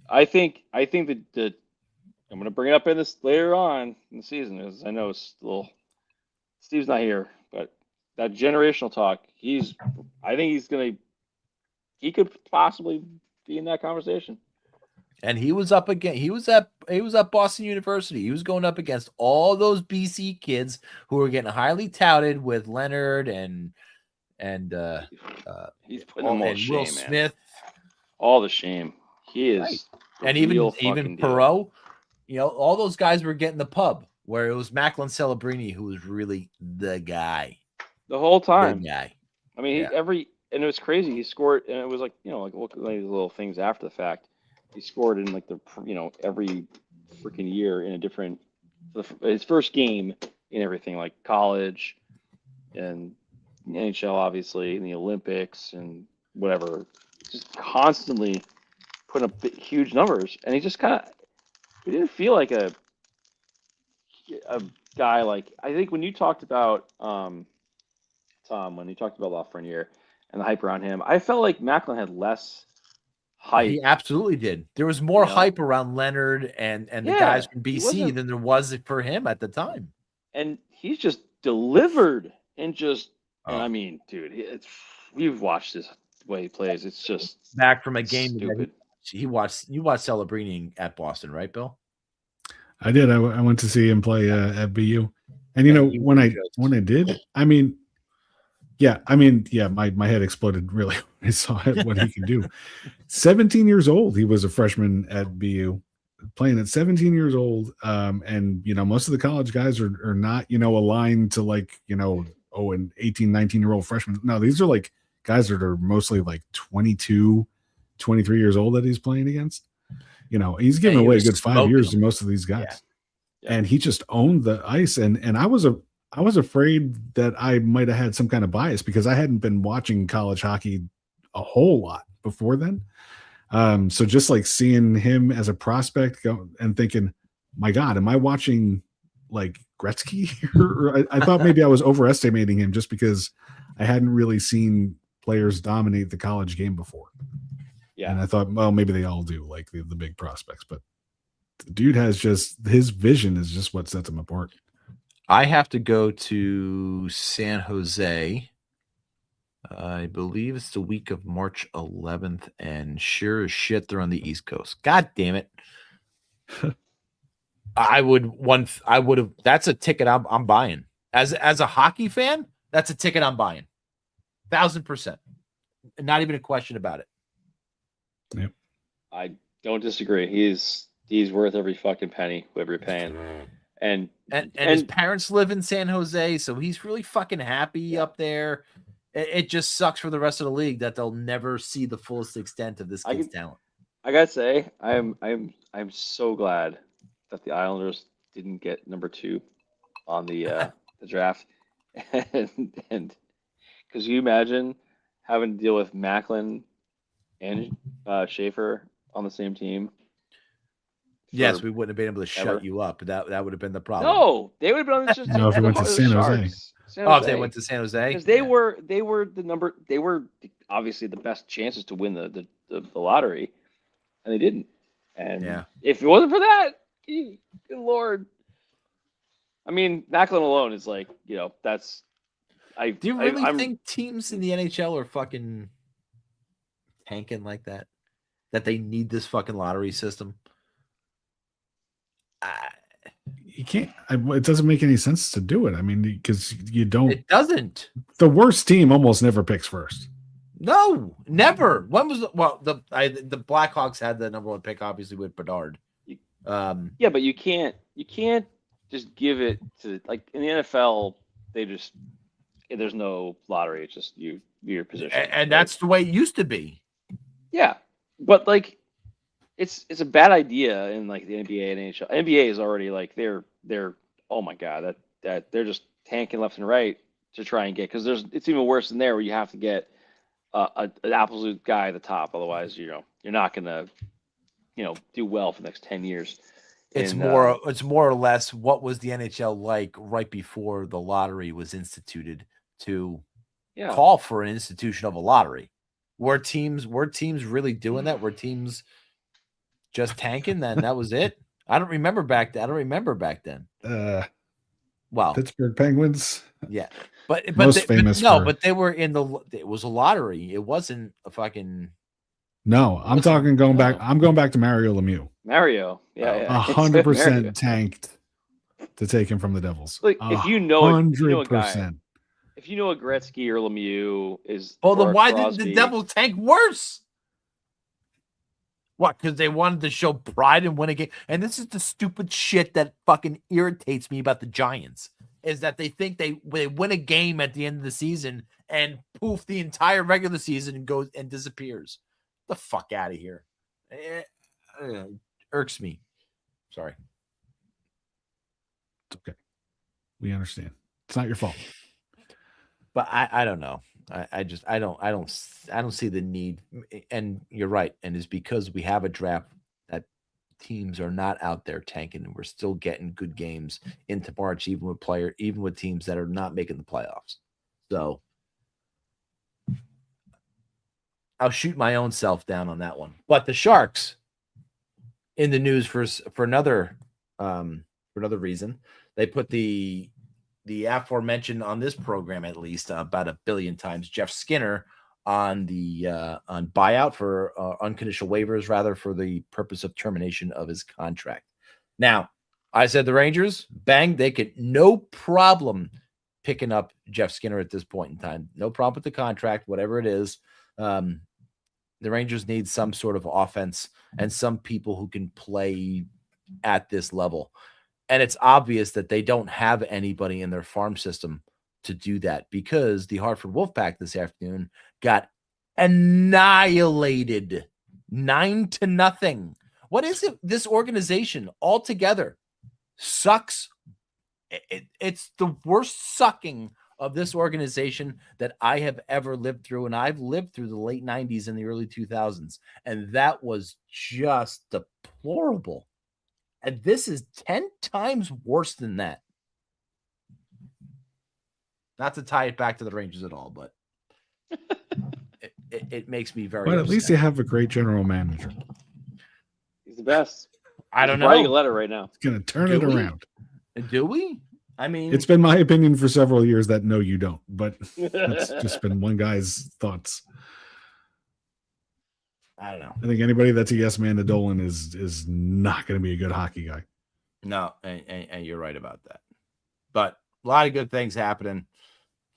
I think that I'm going to bring it up in this later on in the season, as I know Steve's not here, but that generational talk. I think he could possibly be in that conversation. And he was up again. He was at Boston University. He was going up against all those BC kids who were getting highly touted with Leonard and he's putting them all to shame, Will Smith. Man. All the shame. He is, right. And even Perot. All those guys were getting the pub where it was Macklin Celebrini who was really the guy the whole time. The guy. I mean, and it was crazy. He scored, and it was like like these little things after the fact. He scored in like every freaking year in a different his first game in everything, like college and NHL, obviously, and the Olympics and whatever. Just constantly putting up huge numbers, and he just he didn't feel like a guy like. I think when you talked about Tom, when you talked about Lafreniere and the hype around him, I felt like Macklin had less hype. He absolutely did. There was more hype around Leonard and the guys from BC than there was for him at the time. And he's just delivered and just. And I mean, dude, you've watched this way he plays. It's just back from a game stupid. You watched Celebrini at Boston, right, Bill? I did. I went to see him play at BU, and when I did, I mean, my head exploded really when I saw what he can do. 17 years old, he was a freshman at BU, playing at 17 years old. And most of the college guys are not aligned to an 18, 19-year-old freshman. No, these are like guys that are mostly like 22, 23 years old that he's playing against. He's giving away a good 5 years to most of these guys. Yeah. And he just owned the ice. And I was afraid that I might have had some kind of bias because I hadn't been watching college hockey a whole lot before then. So just like seeing him as a prospect go and thinking, my God, am I watching like Gretzky? I thought maybe I was overestimating him just because I hadn't really seen players dominate the college game before. Yeah. And I thought, well, maybe they all do, like the big prospects, but the dude has his vision is just what sets him apart. I have to go to San Jose. I believe it's the week of March 11th, and sure as shit, they're on the East Coast. God damn it. I would have. That's a ticket I'm buying. As a hockey fan, that's a ticket I'm buying. 1,000%. Not even a question about it. Yep. I don't disagree. He's worth every fucking penny, whoever you're paying. And his parents live in San Jose, so he's really fucking happy up there. It just sucks for the rest of the league that they'll never see the fullest extent of this kid's talent. I gotta say, I'm so glad that the Islanders didn't get number 2 on the draft, and because you imagine having to deal with Macklin and Schaefer on the same team. Yes, we wouldn't have been able to shut you up. That would have been the problem. No, they would have been on this. No, if we went to San Jose. If they went to San Jose, because they were the number. They were obviously the best chances to win the lottery, and they didn't. And if it wasn't for that, good Lord. I mean, Macklin alone is like, that's. Do you really think teams in the NHL are fucking tanking like that? That they need this fucking lottery system? You can't. It doesn't make any sense to do it. I mean, because you don't. It doesn't. The worst team almost never picks first. No, never. When was the Blackhawks had the number one pick, obviously with Bedard. Yeah, but you can't just give it to, like, in the NFL. There's no lottery. It's just your position, and that's the way it used to be. Yeah, but like, it's a bad idea in like the NBA and NHL. NBA is already like they're oh my god, that they're just tanking left and right to try and get, because it's even worse than there, where you have to get an absolute guy at the top, otherwise you're not gonna do well for the next 10 years. It's more or less what was the NHL like right before the lottery was instituted to call for an institution of a lottery. Were teams really doing that? Were teams just tanking? Then that was it. I don't remember back then. Well, Pittsburgh Penguins. Yeah, but most famous. But they were in it was a lottery. It wasn't a fucking. No, I'm talking going back. I'm going back to Mario Lemieux. Mario, yeah, 100% tanked to take him from the Devils. Like, if you know 100%. If you know a Gretzky or Lemieux is, then why did the Devils tank worse? What? Because they wanted to show pride and win a game. And this is the stupid shit that fucking irritates me about the Giants, is that they think they win a game at the end of the season and poof, the entire regular season goes and disappears. The fuck out of here. Irks me. Sorry. It's okay. We understand. It's not your fault. But I don't know. I don't see the need. And you're right. And it's because we have a draft that teams are not out there tanking, and we're still getting good games into March, even with teams that are not making the playoffs. So I'll shoot my own self down on that one. But the Sharks in the news for another reason. They put the aforementioned on this program, at least about 1 billion times, Jeff Skinner on buyout for unconditional waivers, rather, for the purpose of termination of his contract. Now, I said the Rangers, bang, they could no problem picking up Jeff Skinner at this point in time. No problem with the contract, whatever it is. The Rangers need some sort of offense and some people who can play at this level. And it's obvious that they don't have anybody in their farm system to do that, because the Hartford Wolfpack this afternoon got annihilated 9-0. What is it? This organization altogether sucks. It's the worst sucking of this organization that I have ever lived through. And I've lived through the late 90s and the early 2000s. And that was just deplorable. And this is 10 times worse than that. Not to tie it back to the Rangers at all, but it makes me very. But at least you have a great general manager. He's the best. I don't know. Writing a letter right now. It's going to turn it around. Do we? I mean, it's been my opinion for several years that no, you don't. But that's just been one guy's thoughts. I don't know. I think anybody that's a yes man to Dolan is not going to be a good hockey guy. No, and you're right about that. But a lot of good things happening.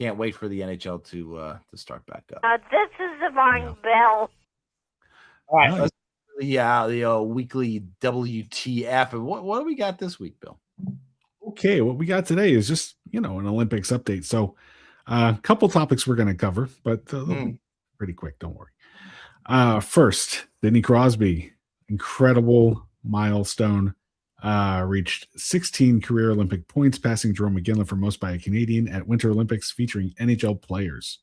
Can't wait for the NHL to start back up. This is the wrong bell. All right, let's the weekly WTF. And what do we got this week, Bill? Okay, what we got today is just an Olympics update. So a couple topics we're going to cover, but they'll be pretty quick. Don't worry. First, Sidney Crosby, incredible milestone, reached 16 career Olympic points, passing Jerome McGinley for most by a Canadian at Winter Olympics featuring NHL players.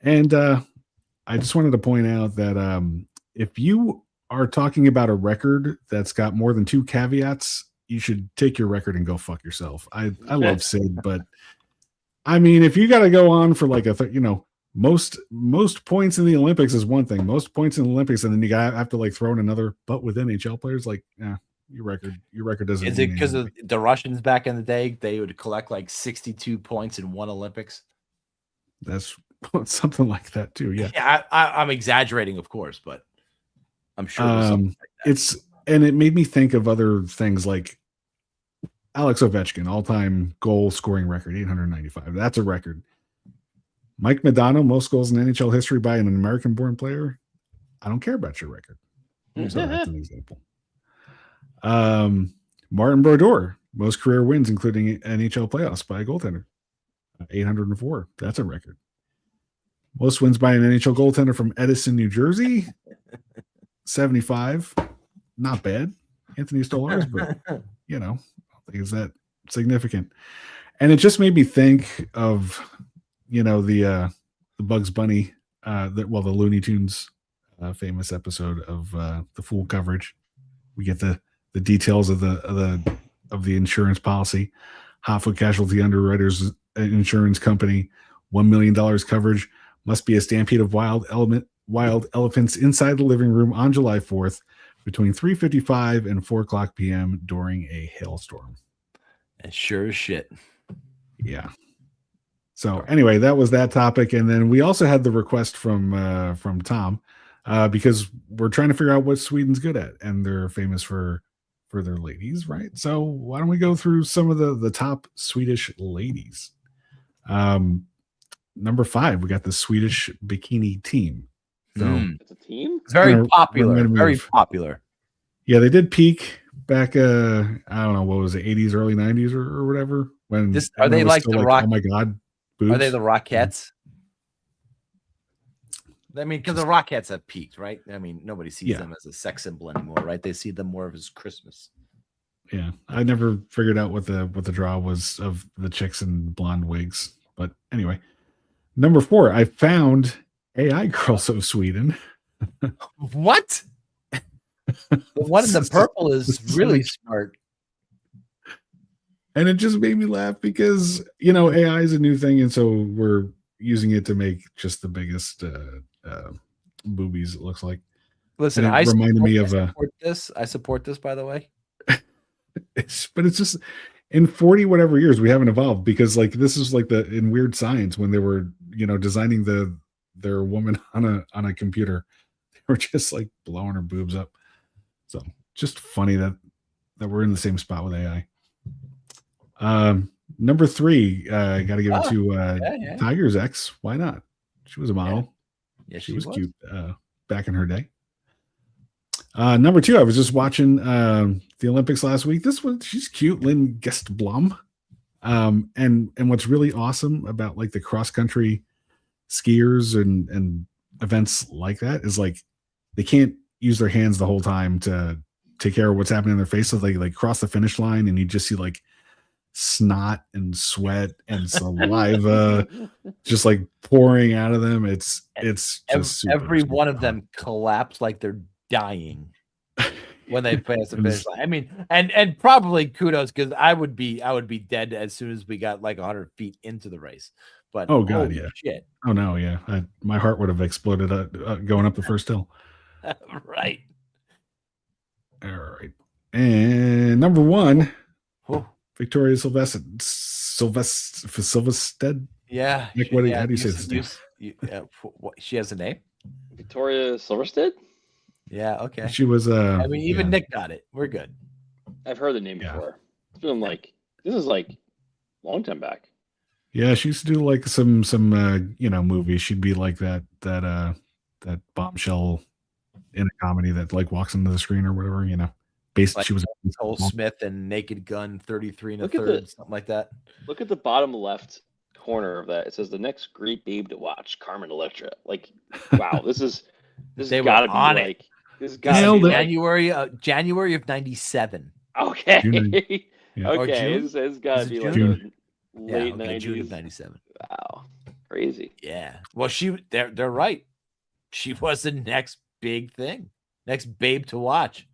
And I just wanted to point out that if you are talking about a record that's got more than 2 caveats, you should take your record and go fuck yourself. I love Sid, but I mean, if you got to go on for like most points in the Olympics is one thing. Most points in the Olympics, and then you have to like throw in another. But with NHL players, like, your record doesn't. Is it because of the Russians back in the day? They would collect like 62 points in one Olympics. That's something like that too. Yeah. Yeah, I'm exaggerating, of course, but I'm sure. It made me think of other things like Alex Ovechkin, all-time goal scoring record, 895. That's a record. Mike Modano, most goals in NHL history by an American-born player. I don't care about your record. So that's an example. Martin Brodeur, most career wins, including NHL playoffs by a goaltender. 804. That's a record. Most wins by an NHL goaltender from Edison, New Jersey. 75. Not bad. Anthony Stolarz, but I don't think it's that significant. And it just made me think of, the Bugs Bunny, the Looney Tunes famous episode of the Fool coverage. We get the details of the insurance policy. Hotfoot Casualty Underwriters Insurance Company, $1 million coverage. Must be a stampede of wild elephants inside the living room on July 4th between 3:55 and 4:00 p.m. during a hailstorm. And sure as shit. Yeah. So anyway, that was that topic, and then we also had the request from Tom because we're trying to figure out what Sweden's good at, and they're famous for their ladies, right? So why don't we go through some of the top Swedish ladies? Number 5, we got the Swedish bikini team. So it's a team. It's very popular. Very popular. Yeah, they did peak back. I don't know, what was it, 80s, early 90s, or whatever. When are they like the Rock? Oh my God, boobs. Are they the Rockettes? I mean, because the Rockettes have peaked, right? I mean, nobody sees them as a sex symbol anymore, right? They see them more of as Christmas. Yeah, I never figured out what the draw was of the chicks in blonde wigs. But anyway, number 4, I found AI Girls of Sweden. What? The one in the purple is really smart. And it just made me laugh because, AI is a new thing. And so we're using it to make just the biggest boobies, it looks like. Listen, I support this, by the way. But it's just in 40 whatever years we haven't evolved, because like this is like in Weird Science when they were designing their woman on a computer, they were just like blowing her boobs up. So just funny that we're in the same spot with AI. Number 3, got to give it to Tiger's ex. Why not? She was a model. Yeah, she was cute back in her day. Number 2, I was just watching the Olympics last week. She's cute, Lynn Guestblom. And what's really awesome about like the cross country skiers and events like that is like they can't use their hands the whole time to take care of what's happening in their face. So they like cross the finish line and you just see like snot and sweat and saliva just like pouring out of them. It's just every one of them collapse like they're dying when they pass the finish line. I mean, and probably kudos, because I would be dead as soon as we got like 100 feet into the race. But oh god, yeah, shit. Oh no, yeah, my heart would have exploded going up the first hill. Right. All right, and number 1, Victoria Silvstedt. Yeah. Nick, how do you say this name? She has a name? Victoria Silvstedt? Yeah, okay. She was I mean, even Nick got it. We're good. I've heard the name before. It's been like, this is like a long time back. Yeah, she used to do like some movies. She'd be like that bombshell in a comedy that like walks into the screen or whatever, Based, like she was Nicole Smith and Naked Gun 33 1/3, something like that. Look at the bottom left corner of that. It says the next great babe to watch, Carmen Electra. Like, wow, this gotta be on like it. This gotta be January of 97. Okay. Yeah. Okay. It's gotta be like June. late 90s. June of 97. Wow. Crazy. Yeah. Well, they're right. She was the next big thing. Next babe to watch.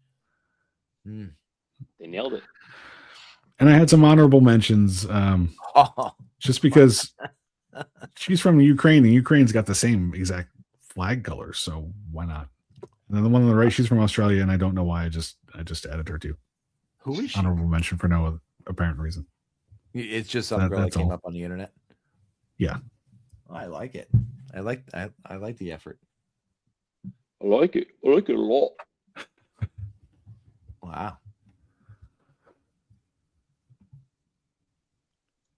They nailed it. And I had some honorable mentions, just because she's from Ukraine, and Ukraine's got the same exact flag color, so why not? And then the one on the right, she's from Australia, and I don't know why. I just added her too. Who is she? Honorable mention for no apparent reason. It's just some girl that came up on the internet. Yeah, I like it. I like the effort. I like it. I like it a lot. Wow.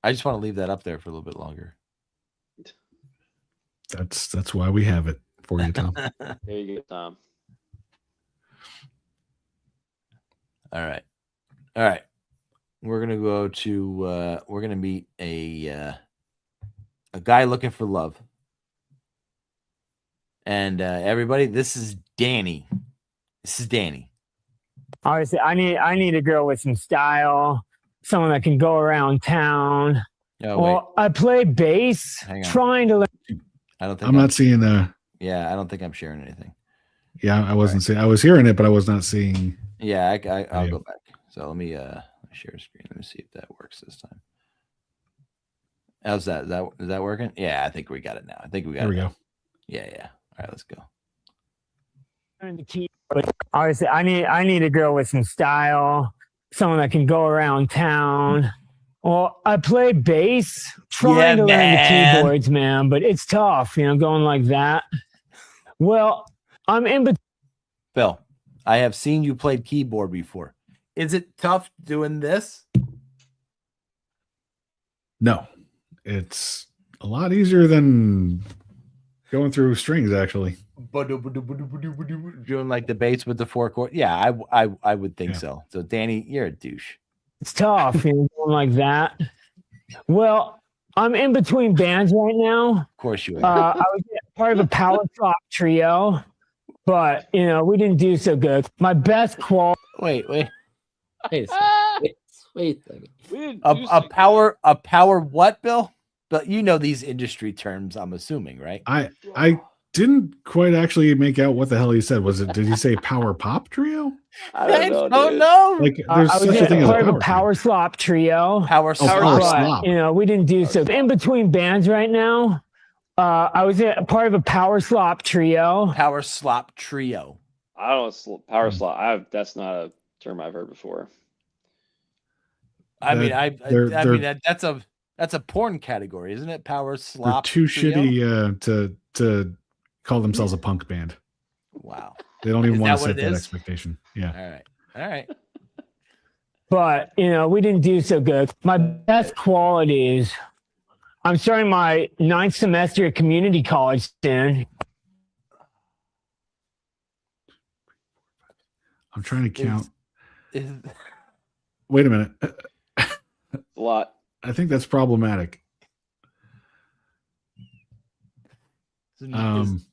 I just want to leave that up there for a little bit longer. That's why we have it for you, Tom. There you go, Tom. All right. We're gonna go to. We're gonna meet a guy looking for love. And everybody, this is Danny. Obviously, I need a girl with some style, someone that can go around town. Oh, well, I play bass, trying to learn. I don't think I'm not seeing yeah, I don't think I'm sharing anything. Yeah, I wasn't seeing. I was hearing it, but I was not seeing. Yeah, I'll go back. So let me share a screen. Let me see if that works this time. How's that? Is that working? Yeah, I think we got it now. I think we got it. There we go. Yeah. All right, let's go. The key. Obviously, I need a girl with some style, someone that can go around town. Well, I play bass, trying to learn the keyboards, man, but it's tough, going like that. Well, I'm in between. Bill, I have seen you play keyboard before. Is it tough doing this? No, it's a lot easier than going through strings, actually. Doing like the bass with the 4 chord. Yeah, I would think so. So Danny, you're a douche. It's tough, going like that. Well, I'm in between bands right now. Of course you are. I was part of a power slop trio, but we didn't do so good. My best quality. Wait a second. A power what, Bill? But you know these industry terms, I'm assuming, right? I didn't quite actually make out what the hell he said. Did he say power pop trio? I don't know. No. Like there's I was such a thing as part a of a power slop trio. Power slop. We didn't do so. In between bands right now. I was part of a power slop trio. Power slop trio. I don't power slop. That's not a term I've heard before. I mean, that's a porn category, isn't it? Power slop. They're too trio? shitty to call themselves a punk band. Wow. They don't even want to set that expectation. Yeah. All right. But we didn't do so good. My best qualities. I'm starting my 9th semester at community college soon. I'm trying to count. Wait a minute. A lot. I think that's problematic. 9.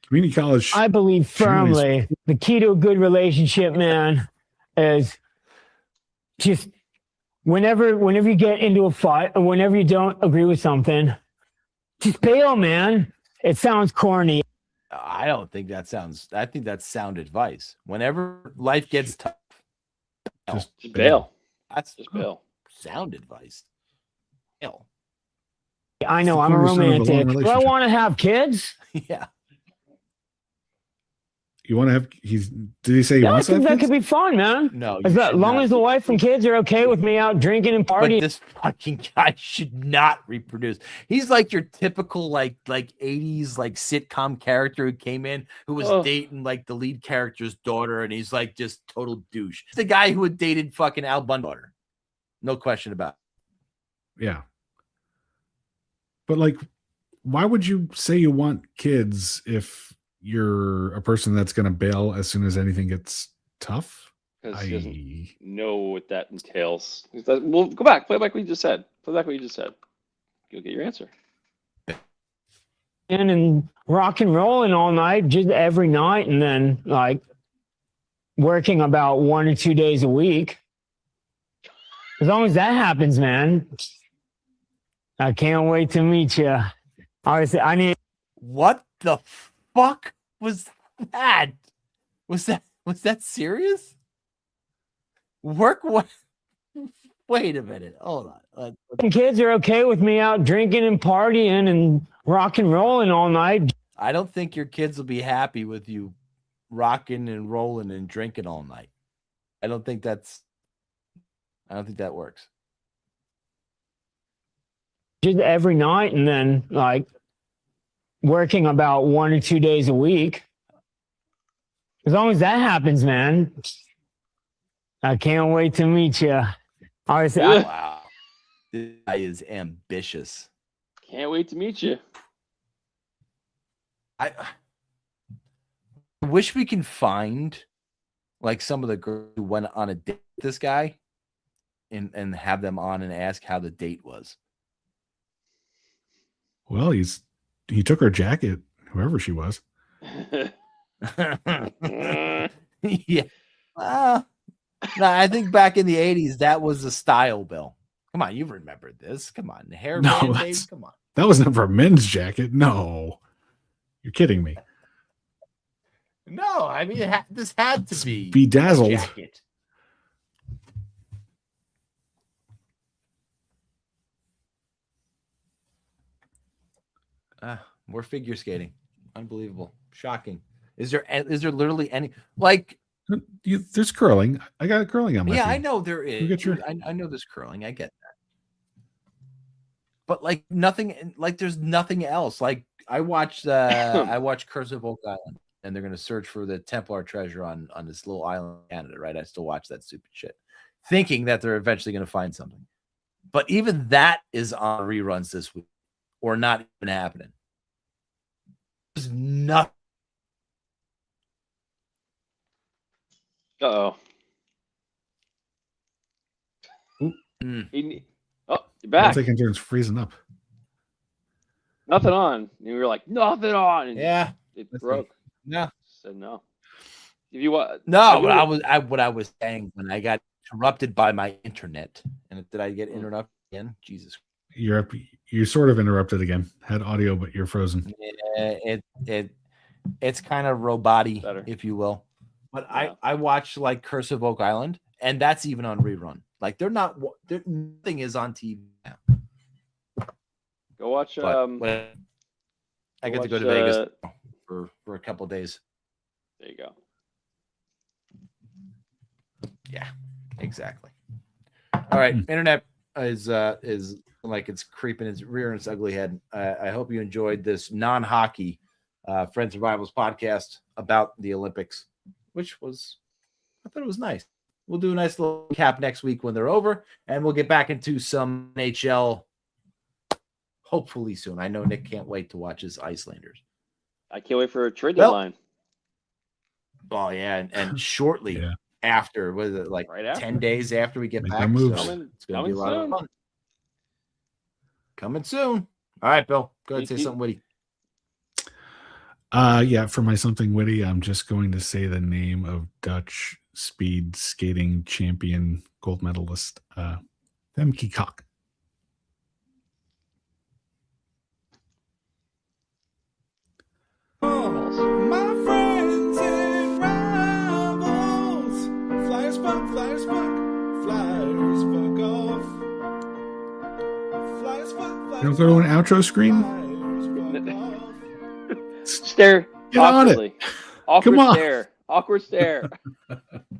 Community college. I believe firmly the key to a good relationship, man, is just whenever you get into a fight or whenever you don't agree with something, just bail, man. It sounds corny. I don't think that sounds. I think that's sound advice. Whenever life gets tough, just bail. That's just bail. Sound advice. Bail. I know I'm a romantic. Do I want to have kids? Yeah. You want to have? Did he say he wants to have that kids? could be fun, man. No, as long as the wife and kids are okay with me out drinking and partying. But this fucking guy should not reproduce. He's like your typical like 80s like sitcom character who came in who was dating like the lead character's daughter, and he's like just total douche. The guy who had dated fucking Al Bundy's daughter. No question about it. Yeah. But like, why would you say you want kids if you're a person that's going to bail as soon as anything gets tough? Because he doesn't know what that entails. Well, go back. Play back what you just said. You'll get your answer. And rock and rolling all night, just every night, and then like working about 1 or 2 days a week. As long as that happens, man, I can't wait to meet you. Obviously, What the fuck was that? Was that serious? Work what? Wait a minute. Hold on. Kids are okay with me out drinking and partying and rock and rolling all night. I don't think your kids will be happy with you rocking and rolling and drinking all night. I don't think that works. Just every night, and then like working about 1 or 2 days a week. As long as that happens, man, I can't wait to meet you. Obviously, wow. This guy is ambitious. Can't wait to meet you. I wish we can find like some of the girls who went on a date with this guy and have them on and ask how the date was. Well, he took her jacket, whoever she was. Yeah. No, I think back in the 80s, that was the style, Bill. Come on, you remember this. Come on. The hair band-aid. Come on. That was never a men's jacket. No. You're kidding me. No, I mean, this had to be bedazzled. A jacket. More figure skating. Unbelievable. Shocking. Is there literally any like there's curling. I got curling on my feed. I know there is. I know there's curling. I get that. But like nothing, like there's nothing else. Like I watched Curse of Oak Island, and they're gonna search for the Templar treasure on this little island in Canada, right? I still watch that stupid shit, thinking that they're eventually gonna find something. But even that is on reruns this week, or not even happening. There's nothing. Uh-oh. Mm. Oh, you're back. Taking turns freezing up. Nothing on. And we were like, nothing on. And Yeah. It broke. No. Said no. If you want, no, what I was saying when I got interrupted by my internet, and did I get interrupted again? Jesus. You're sort of interrupted again. Had audio, but you're frozen. It's kind of roboty, Better. if you will. But Yeah. I watched like Curse of Oak Island, and that's even on rerun. Like nothing is on TV now. Go watch. But I get to go to Vegas for a couple of days. There you go. Yeah, exactly. All right, internet is like it's creeping its rear its ugly head. I hope you enjoyed this non-hockey Friends and Rivals podcast about the Olympics, which was, I thought it was nice. We'll do a nice little cap next week when they're over, and we'll get back into some NHL hopefully soon. I know Nick can't wait to watch his Icelanders. I can't wait for a trade deadline. Oh yeah, and shortly after, was it like Right after. 10 days after we get Make back? our moves. So it's going to be a lot of fun. Coming soon. All right, Bill. Go ahead and say something witty. Yeah, for my something witty, I'm just going to say the name of Dutch speed skating champion gold medalist Femke Kok. My friends and rivals. Flyers fuck, flyers fuck, flyers fuck off. Flyers fuck, flyers You don't go to an outro screen? Stare. Get on it. Awkwardly. Awkward Come on. stare. Awkward stare.